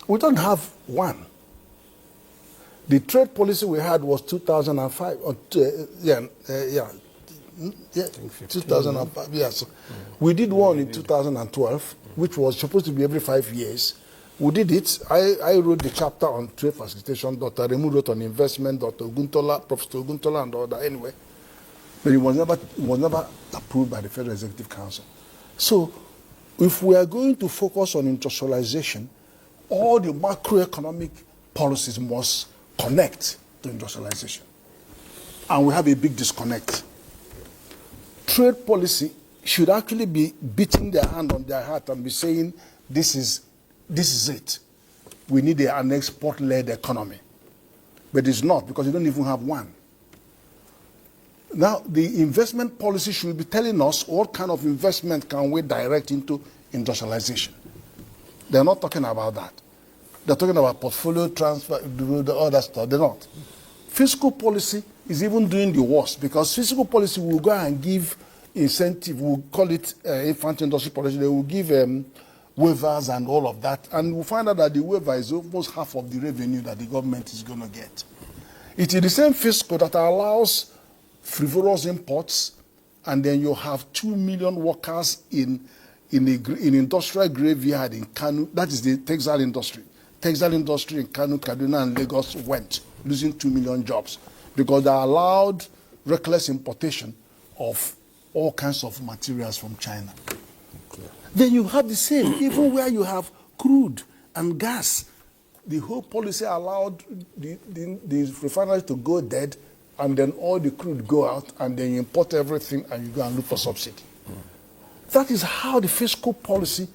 We don't have one. The trade policy we had was 2005, 2005, yes. We did one in 2012, which was supposed to be every 5 years. We did it. I wrote the chapter on trade facilitation. Dr. Remu wrote on investment. Dr. Oguntola, Professor Oguntola, and all that. Anyway, but it was never approved by the Federal Executive Council. So, if we are going to focus on industrialization, all the macroeconomic policies must connect to industrialization, and we have a big disconnect. Trade policy should actually be beating their hand on their heart and be saying, this is it. We need an export-led economy. But it's not, because you don't even have one. Now, the investment policy should be telling us what kind of investment can we direct into industrialization. They're not talking about that. They're talking about portfolio transfer, the other stuff. They're not. Fiscal policy is even doing the worst, because fiscal policy will go and give incentive, we'll call it infant industry policy, they will give waivers and all of that, and we'll find out that the waiver is almost half of the revenue that the government is going to get. It is the same fiscal that allows frivolous imports, and then you have 2 million workers in industrial graveyard in Kano. That is the textile industry. Textile industry in Kano, Kaduna, and Lagos went, losing 2 million jobs, because they allowed reckless importation of all kinds of materials from China. Okay. Then you have the same, even where you have crude and gas. The whole policy allowed the refineries to go dead, and then all the crude go out, and then you import everything, and you go and look for subsidy. That is how the fiscal policy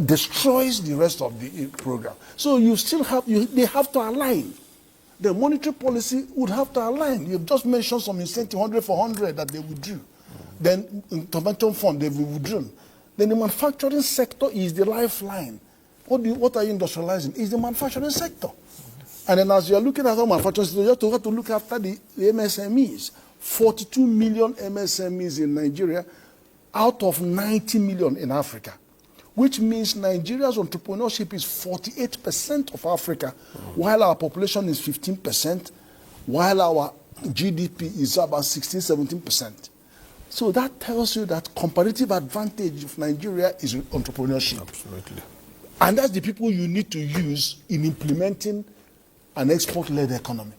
destroys the rest of the program. So you still have, they have to align. The monetary policy would have to align. You've just mentioned some incentive, 100 for 100 that they withdrew. Then intervention fund, they've withdrawn. Then the manufacturing sector is the lifeline. What are you industrializing? Is the manufacturing sector. And then as you're looking at our manufacturing sector, you have to look after the MSMEs. 42 million MSMEs in Nigeria out of 90 million in Africa, which means Nigeria's entrepreneurship is 48% of Africa, while our population is 15%, while our GDP is about 16-17%. So that tells you that comparative advantage of Nigeria is entrepreneurship. Absolutely. And that's the people you need to use in implementing an export-led economy.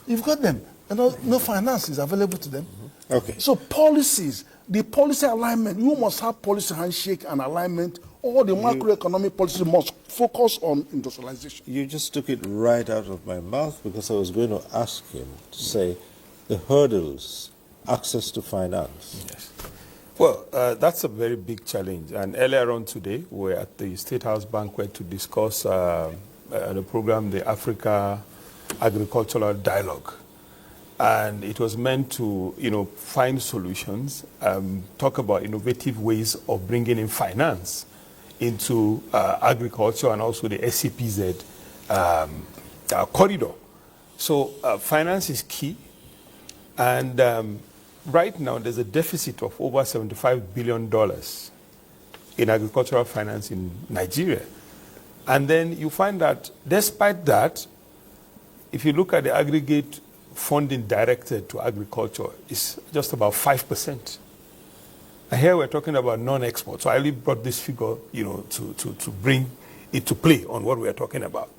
You've got them. No finance is available to them. Okay. So policies, the policy alignment, you must have policy handshake and alignment. All the macroeconomic policies must focus on industrialization. You just took it right out of my mouth, because I was going to ask him to say the hurdles, access to finance. Yes. Well, that's a very big challenge. And earlier on today, we were at the State House banquet to discuss the program, the Africa Agricultural Dialogue. And it was meant to, find solutions, talk about innovative ways of bringing in finance into agriculture, and also the SCPZ corridor. So finance is key. And right now, there's a deficit of over $75 billion in agricultural finance in Nigeria. And then you find that despite that, if you look at the aggregate funding directed to agriculture, it's just about 5%. And here we're talking about non-export. So I really brought this figure, to bring it to play on what we're talking about.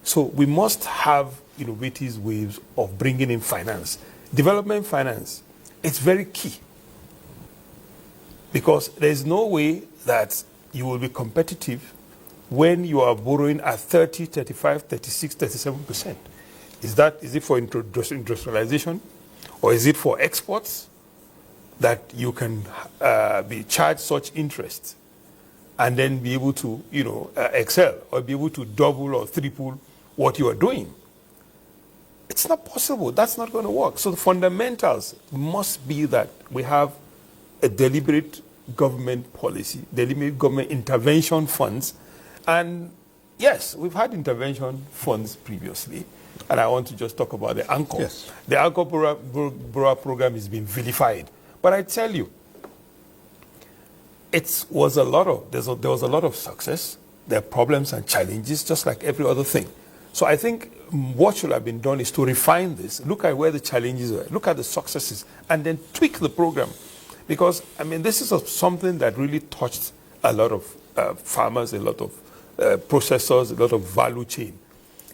So we must have innovative ways of bringing in finance. Development finance, it's very key. Because there's no way that you will be competitive when you are borrowing at 30, 35, 36, 37%. Is it for industrialization, or is it for exports that you can be charged such interest and then be able to excel or be able to double or triple what you are doing? It's not possible. That's not going to work. So the fundamentals must be that we have a deliberate government policy, deliberate government intervention funds. And yes, we've had intervention funds previously. And I want to just talk about the Anchor. Yes. The Anchor Borrower program is being vilified. But I tell you, there was a lot of success. There are problems and challenges, just like every other thing. So I think what should have been done is to refine this, look at where the challenges are, look at the successes, and then tweak the program. Because, this is something that really touched a lot of farmers, a lot of processors, a lot of value chain.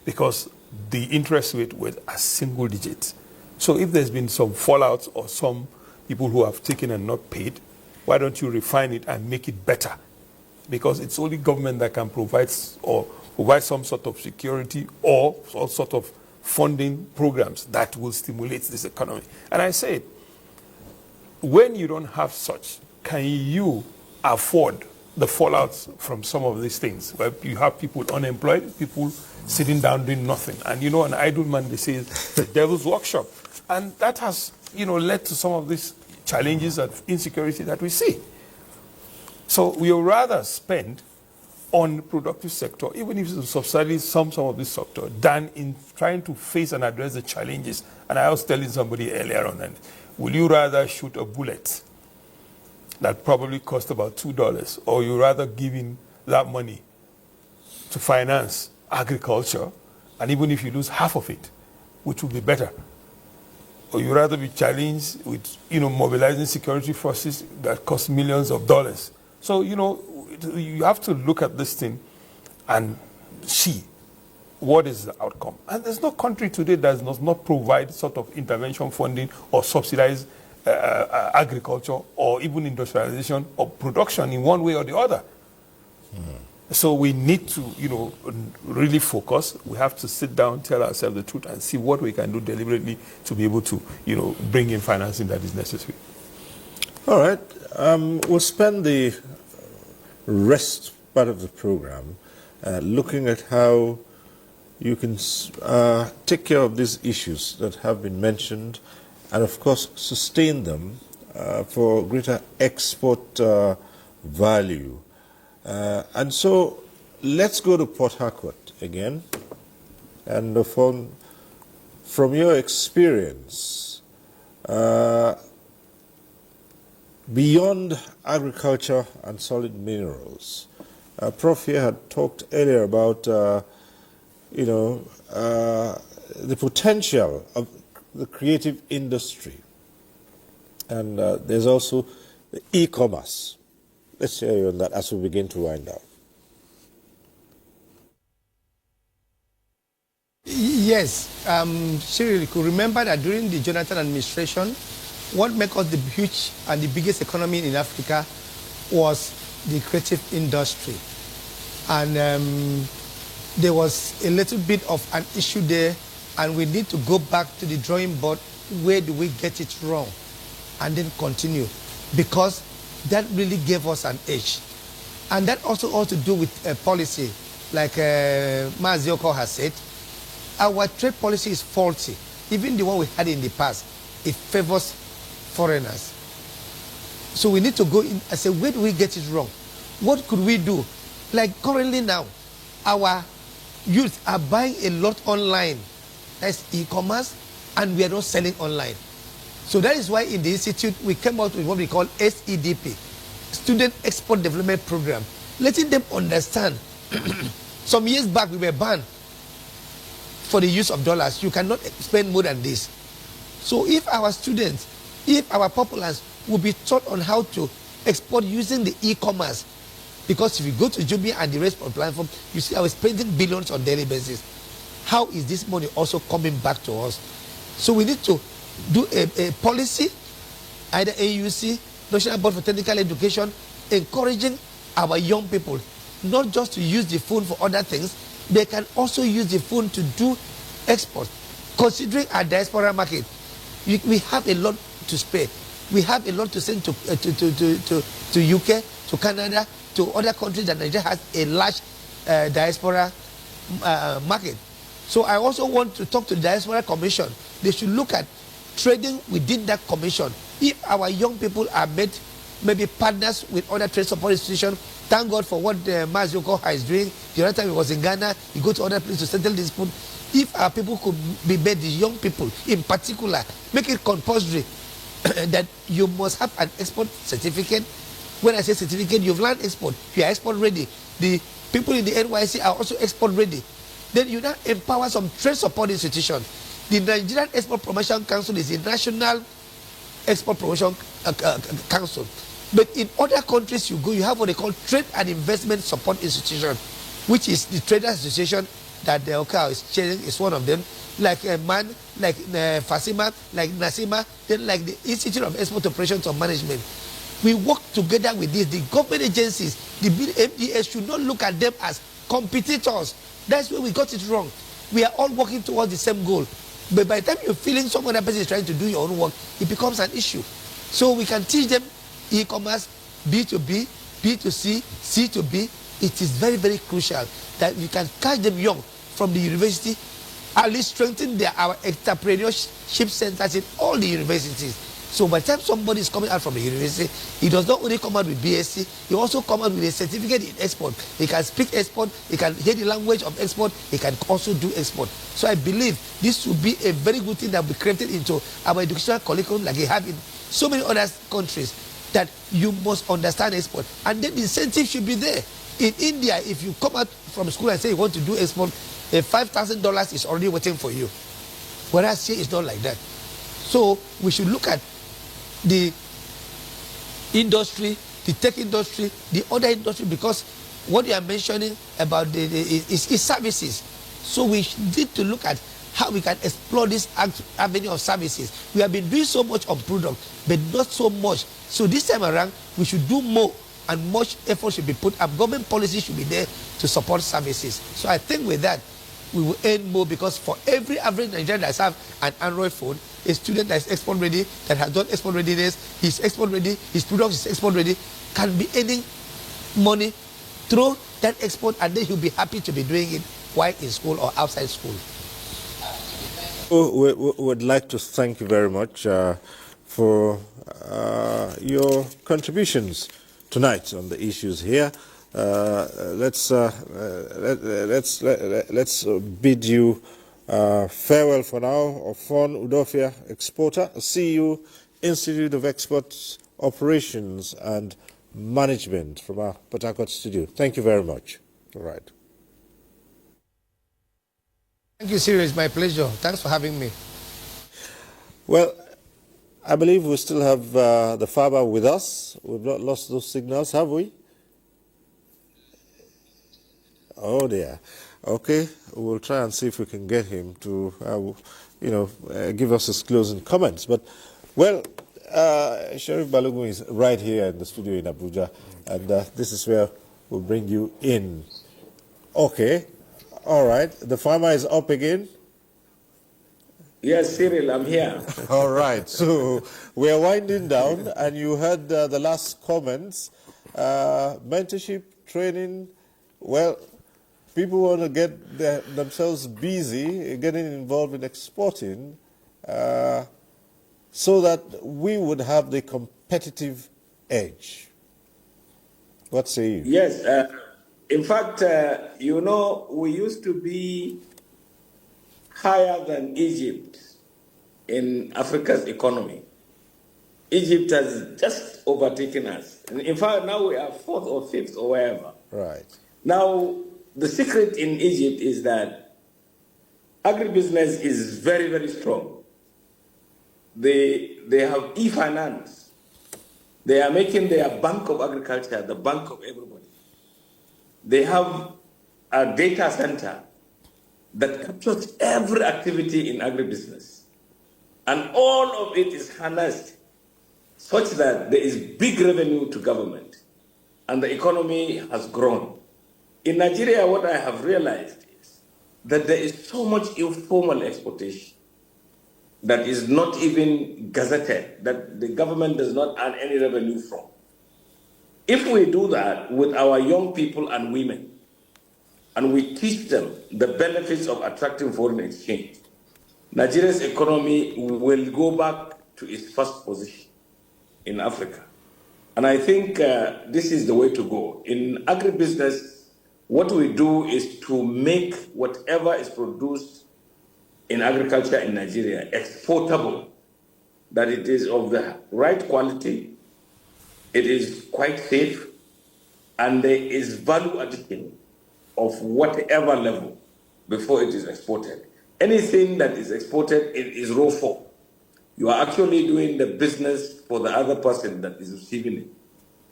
Because the interest rate was a single digit. So if there's been some fallout or some people who have taken and not paid, why don't you refine it and make it better? Because it's only government that can provide some sort of security or some sort of funding programs that will stimulate this economy. And I say, when you don't have such, can you afford the fallouts from some of these things? Where you have people unemployed, people sitting down doing nothing. And an idle man, they say, it's the devil's workshop. And that has, led to some of these challenges of insecurity that we see. So we would rather spend on the productive sector, even if it's subsidizing some of this sector, than in trying to face and address the challenges. And I was telling somebody earlier on, and will you rather shoot a bullet that probably cost about $2, or you rather give in that money to finance agriculture, and even if you lose half of it, which would be better? Or you rather be challenged with, mobilizing security forces that cost millions of dollars? So, you have to look at this thing and see what is the outcome. And there's no country today that does not provide sort of intervention funding or subsidize agriculture or even industrialization or production in one way or the other. So we need to, really focus. We have to sit down, tell ourselves the truth, and see what we can do deliberately to be able to, bring in financing that is necessary. All right. We'll spend the rest part of the program looking at how you can take care of these issues that have been mentioned and, of course, sustain them for greater export value. And so let's go to Port Harcourt again. And from your experience, beyond agriculture and solid minerals, Prof here had talked earlier about, the potential of the creative industry. And there's also the e-commerce. Let's hear you on that as we begin to wind down. Yes, Cyril, you could remember that during the Jonathan administration, what made us the huge and the biggest economy in Africa was the creative industry. And there was a little bit of an issue there, and we need to go back to the drawing board. Where do we get it wrong? And then continue, because that really gave us an edge. And that also ought to do with policy. Like Mazioko has said, our trade policy is faulty. Even the one we had in the past, it favors foreigners. So we need to go in and say, where do we get it wrong? What could we do? Like currently now, our youth are buying a lot online. That's e-commerce, and we are not selling online. So that is why in the institute we came out with what we call SEDP, Student Export Development Program, letting them understand. Some years back we were banned for the use of dollars. You cannot spend more than this. So if our students, if our populace will be taught on how to export using the e-commerce, because if you go to Jumia and the rest of the platform, you see I was spending billions on daily basis. How is this money also coming back to us? So we need to do a policy, either AUC, National Board for Technical Education, encouraging our young people not just to use the phone for other things, they can also use the phone to do export. Considering our diaspora market, we have a lot to spare. We have a lot to send to UK, to Canada, to other countries that Nigeria has a large diaspora market. So I also want to talk to the Diaspora Commission. They should look at trading within that commission. If our young people are made maybe partners with other trade support institutions, thank God for what Mazio is doing. The other time he was in Ghana, he go to other places to settle dispute. If our people could be made, the young people in particular, make it compulsory that you must have an export certificate. When I say certificate, you've learned export, you are export ready. The people in the NYC are also export ready. Then you now empower some trade support institutions. The Nigerian Export Promotion Council is a national export promotion council. But in other countries you go, you have what they call Trade and Investment Support Institution, which is the Traders Association that the OCA is chairing, is one of them. Like MAN, like FASIMA, like NASIMA, then like the Institute of Export Operations and Management. We work together with this. The government agencies, the MDS should not look at them as competitors. That's where we got it wrong. We are all working towards the same goal. But by the time you're feeling some other person is trying to do your own work, it becomes an issue. So we can teach them e-commerce, B2B, B2C, C2B. It is very, very crucial that we can catch them young from the university, at least strengthen our entrepreneurship centers in all the universities. So by the time somebody is coming out from the university, he does not only come out with BSc, he also come out with a certificate in export. He can speak export, he can hear the language of export, he can also do export. So I believe this will be a very good thing that will be created into our educational curriculum like they have in so many other countries, that you must understand export. And then the incentive should be there. In India, if you come out from school and say you want to do export, $5,000 is already waiting for you. Whereas here it's not like that. So we should look at the industry, the tech industry, the other industry, because what you are mentioning about is services. So we need to look at how we can explore this avenue of services. We have been doing so much on product, but not so much. So this time around, we should do more, and much effort should be put up. Government policy should be there to support services. So I think with that, we will earn more, because for every average Nigerian that has an Android phone, a student that is export ready, that has done export readiness, he's export ready, his product is export ready, can be earning money through that export, and then he'll be happy to be doing it while in school or outside school. We would like to thank you very much for your contributions tonight on the issues here. Let's bid you farewell for now. Ofon Udofia, exporter, CU, Institute of Exports, Operations and Management from our Port Harcourt studio. Thank you very much. All right. Thank you, Cyril. It's my pleasure. Thanks for having me. Well, I believe we still have the Faber with us. We've not lost those signals, have we? Oh dear. Okay, we'll try and see if we can get him to, give us his closing comments. But, well, Sheriff Balogun is right here in the studio in Abuja, and this is where we'll bring you in. Okay, all right. The farmer is up again. Yes, Cyril, I'm here. All right. So we are winding down, and you heard the last comments. Mentorship, training, well, people want to get themselves busy getting involved in exporting so that we would have the competitive edge. What say you? Yes. In fact, we used to be higher than Egypt in Africa's economy. Egypt has just overtaken us. In fact, now we are fourth or fifth or wherever. Right. Now, the secret in Egypt is that Agribusiness is very, very strong. They have e-finance. They are making their bank of agriculture the bank of everybody. They have a data center that captures every activity in agribusiness. And all of it is harnessed such that there is big revenue to government and the economy has grown. In Nigeria, what I have realized is that there is so much informal exportation that is not even gazetted, that the government does not earn any revenue from. If we do that with our young people and women, and we teach them the benefits of attracting foreign exchange, Nigeria's economy will go back to its first position in Africa. And I think this is the way to go. In agribusiness, what we do is to make whatever is produced in agriculture in Nigeria exportable, that it is of the right quality, it is quite safe, and there is value addition of whatever level before it is exported. Anything that is exported, it is raw form. You are actually doing the business for the other person that is receiving it.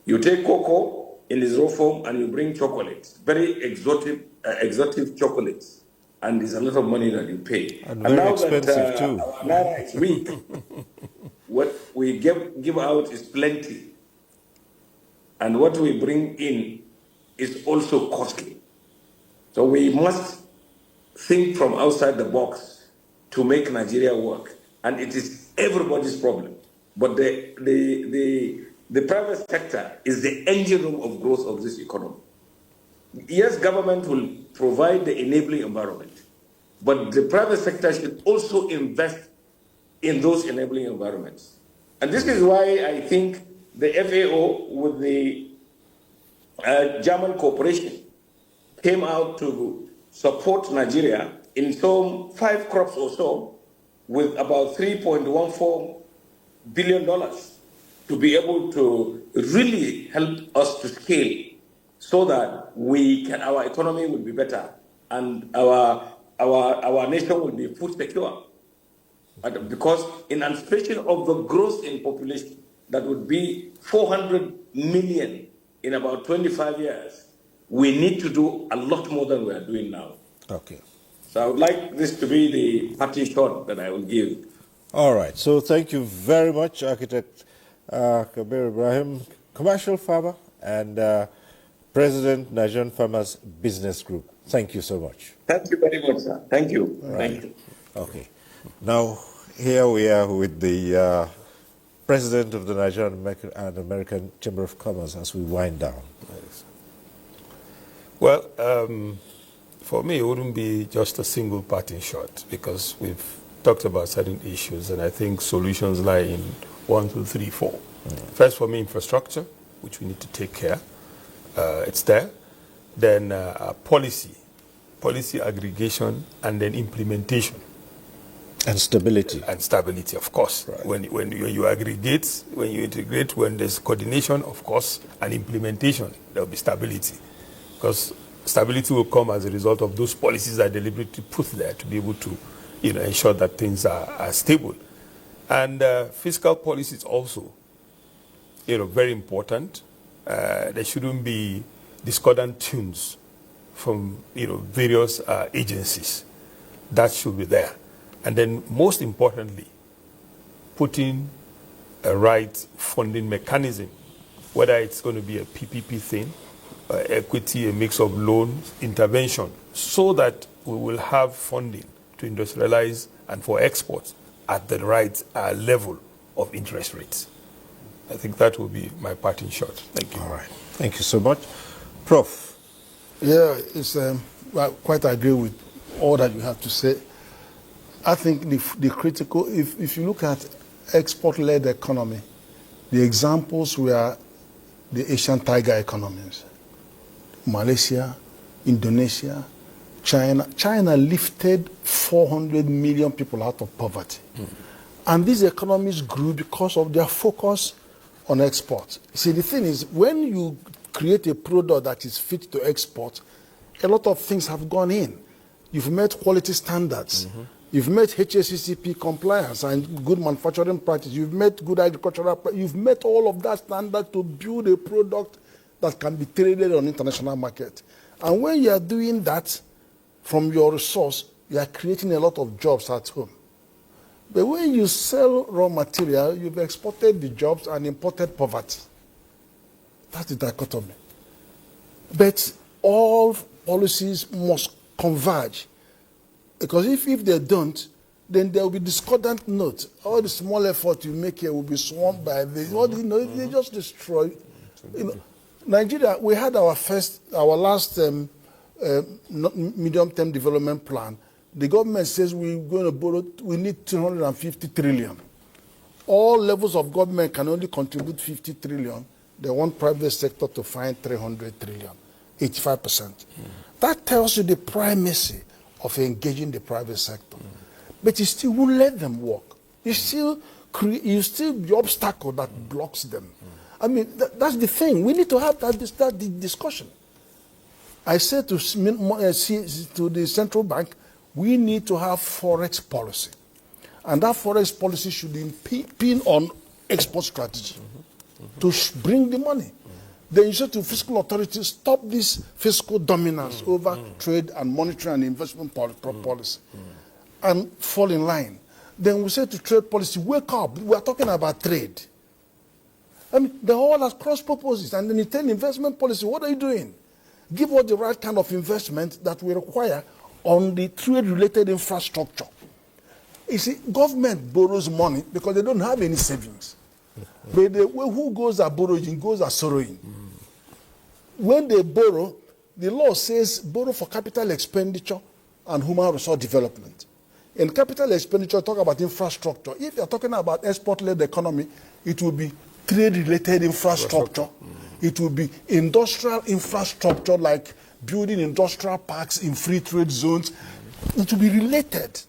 You take cocoa in its raw form and you bring chocolates, very exotic chocolates, and it's a lot of money that you pay. And very now expensive that, too. Naira is weak, what we give out is plenty. And what we bring in is also costly. So we must think from outside the box to make Nigeria work. And it is everybody's problem. But the private sector is the engine room of growth of this economy. Yes, government will provide the enabling environment, but the private sector should also invest in those enabling environments. And this is why I think the FAO with the German corporation came out to support Nigeria in some 5 crops or so with about $3.14 billion to be able to really help us to scale so that our economy will be better and our nation will be food secure. Because in anticipation of the growth in population, that would be 400 million in about 25 years, we need to do a lot more than we are doing now. Okay. So I would like this to be the parting shot that I will give. All right. So thank you very much, Architect Kabir Ibrahim, commercial farmer and President, Nigerian Farmers Business Group. Thank you so much. Thank you very much, sir. Thank you. Right. Thank you. Okay. Now, here we are with the President of the Nigerian and American Chamber of Commerce as we wind down. Well, for me, it wouldn't be just a single parting shot because we've talked about certain issues, and I think solutions lie in 1, 2, 3, 4. First, for me, infrastructure, which we need to take care. It's there. Then policy aggregation, and then implementation. And stability. And stability, of course. Right. When you aggregate, when you integrate, when there's coordination, of course, and implementation, there will be stability. Because stability will come as a result of those policies that are deliberately put there to be able to ensure that things are stable. And fiscal policy is also very important. There shouldn't be discordant tunes from various agencies. That should be there. And then most importantly, putting a right funding mechanism, whether it's going to be a PPP thing, equity, a mix of loans, intervention, so that we will have funding to industrialize and for exports at the right level of interest rates. I think that will be my parting shot. Thank you. All right. Thank you so much. Prof. Yeah, it's I quite agree with all that you have to say. I think the critical, if you look at export-led economy, the examples were the Asian tiger economies. Malaysia, Indonesia, China. China lifted 400 million people out of poverty. And these economies grew because of their focus on export. See, the thing is, when you create a product that is fit to export, a lot of things have gone in. You've met quality standards. You've met HACCP compliance and good manufacturing practice. You've met good agricultural practice. You've met all of that standard to build a product that can be traded on international market. And when you are doing that from your resource, you are creating a lot of jobs at home. But when you sell raw material, you've exported the jobs and imported poverty. That's the dichotomy. But all policies must converge. Because if they don't, then there will be discordant notes. All the small effort you make here will be swamped by this. They just destroy. Nigeria, we had our last medium-term development plan. The government says we're going to borrow, we need 250 trillion. All levels of government can only contribute 50 trillion. They want private sector to find 300 trillion, 85%. That tells you the primacy of engaging the private sector. But you still won't let them work. You still the obstacle that blocks them. I mean, that's the thing. We need to have that discussion. I said to the central bank, we need to have forex policy. And that forex policy should pin on export strategy to bring the money. Then you said to fiscal authorities, stop this fiscal dominance over trade and monetary and investment policy and fall in line. Then we said to trade policy, wake up, we are talking about trade. I mean, they're all at cross purposes. And then you tell investment policy, what are you doing? Give us the right kind of investment that we require on the trade-related infrastructure. You see, government borrows money because they don't have any savings. But who goes are borrowing goes are sorrowing. When they borrow, the law says borrow for capital expenditure and human resource development. In capital expenditure, talk about infrastructure. If you're talking about export-led economy, it will be trade-related infrastructure. It will be industrial infrastructure like building industrial parks in free trade zones. It will be related.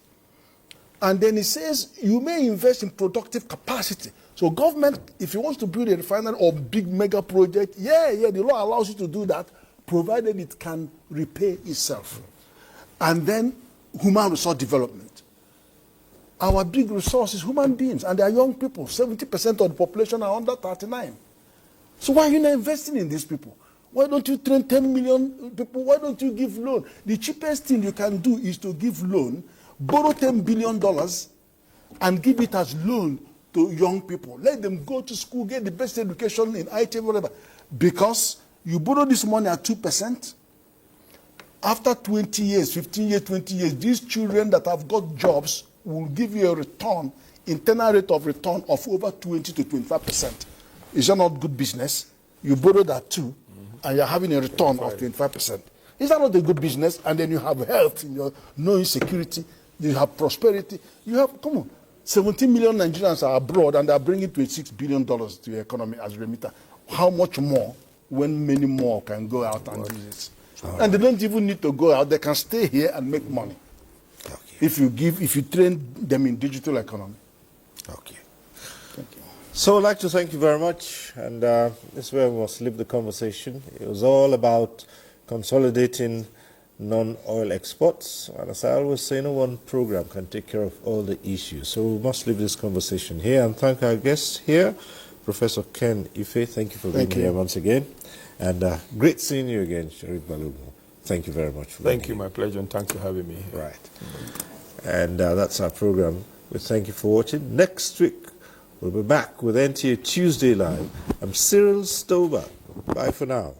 And then it says you may invest in productive capacity. So government, if you want to build a refinery or big mega project, the law allows you to do that, provided it can repay itself. And then human resource development. Our big resource is human beings, and they are young people. 70% of the population are under 39. So why are you not investing in these people? Why don't you train 10 million people? Why don't you give loan? The cheapest thing you can do is to give loan, borrow $10 billion, and give it as loan to young people. Let them go to school, get the best education in IT, whatever. Because you borrow this money at 2%, after 20 years, 15 years, 20 years, these children that have got jobs will give you a return, internal rate of return of over 20 to 25%. Is that not good business? You borrow that too, and you're having a return of 25%. Is that not a good business? And then you have health, no insecurity, you have prosperity. You have, 17 million Nigerians are abroad and they are bringing $26 billion to the economy as remitter. How much more when many more can go out and do this? And they don't even need to go out. They can stay here and make money. Okay. If you train them in digital economy. Okay. Thank you. So I'd like to thank you very much. And this is where we must leave the conversation. It was all about consolidating non-oil exports. And as I always say, no one program can take care of all the issues. So we must leave this conversation here and thank our guests here. Professor Ken Ife, thank you for being here once again. And great seeing you again, Sharif Balogun. Thank you very much for being here. Thank you, my pleasure, and thanks for having me here. Right. And that's our program. We thank you for watching. Next week, we'll be back with NTA Tuesday Live. I'm Cyril Stover. Bye for now.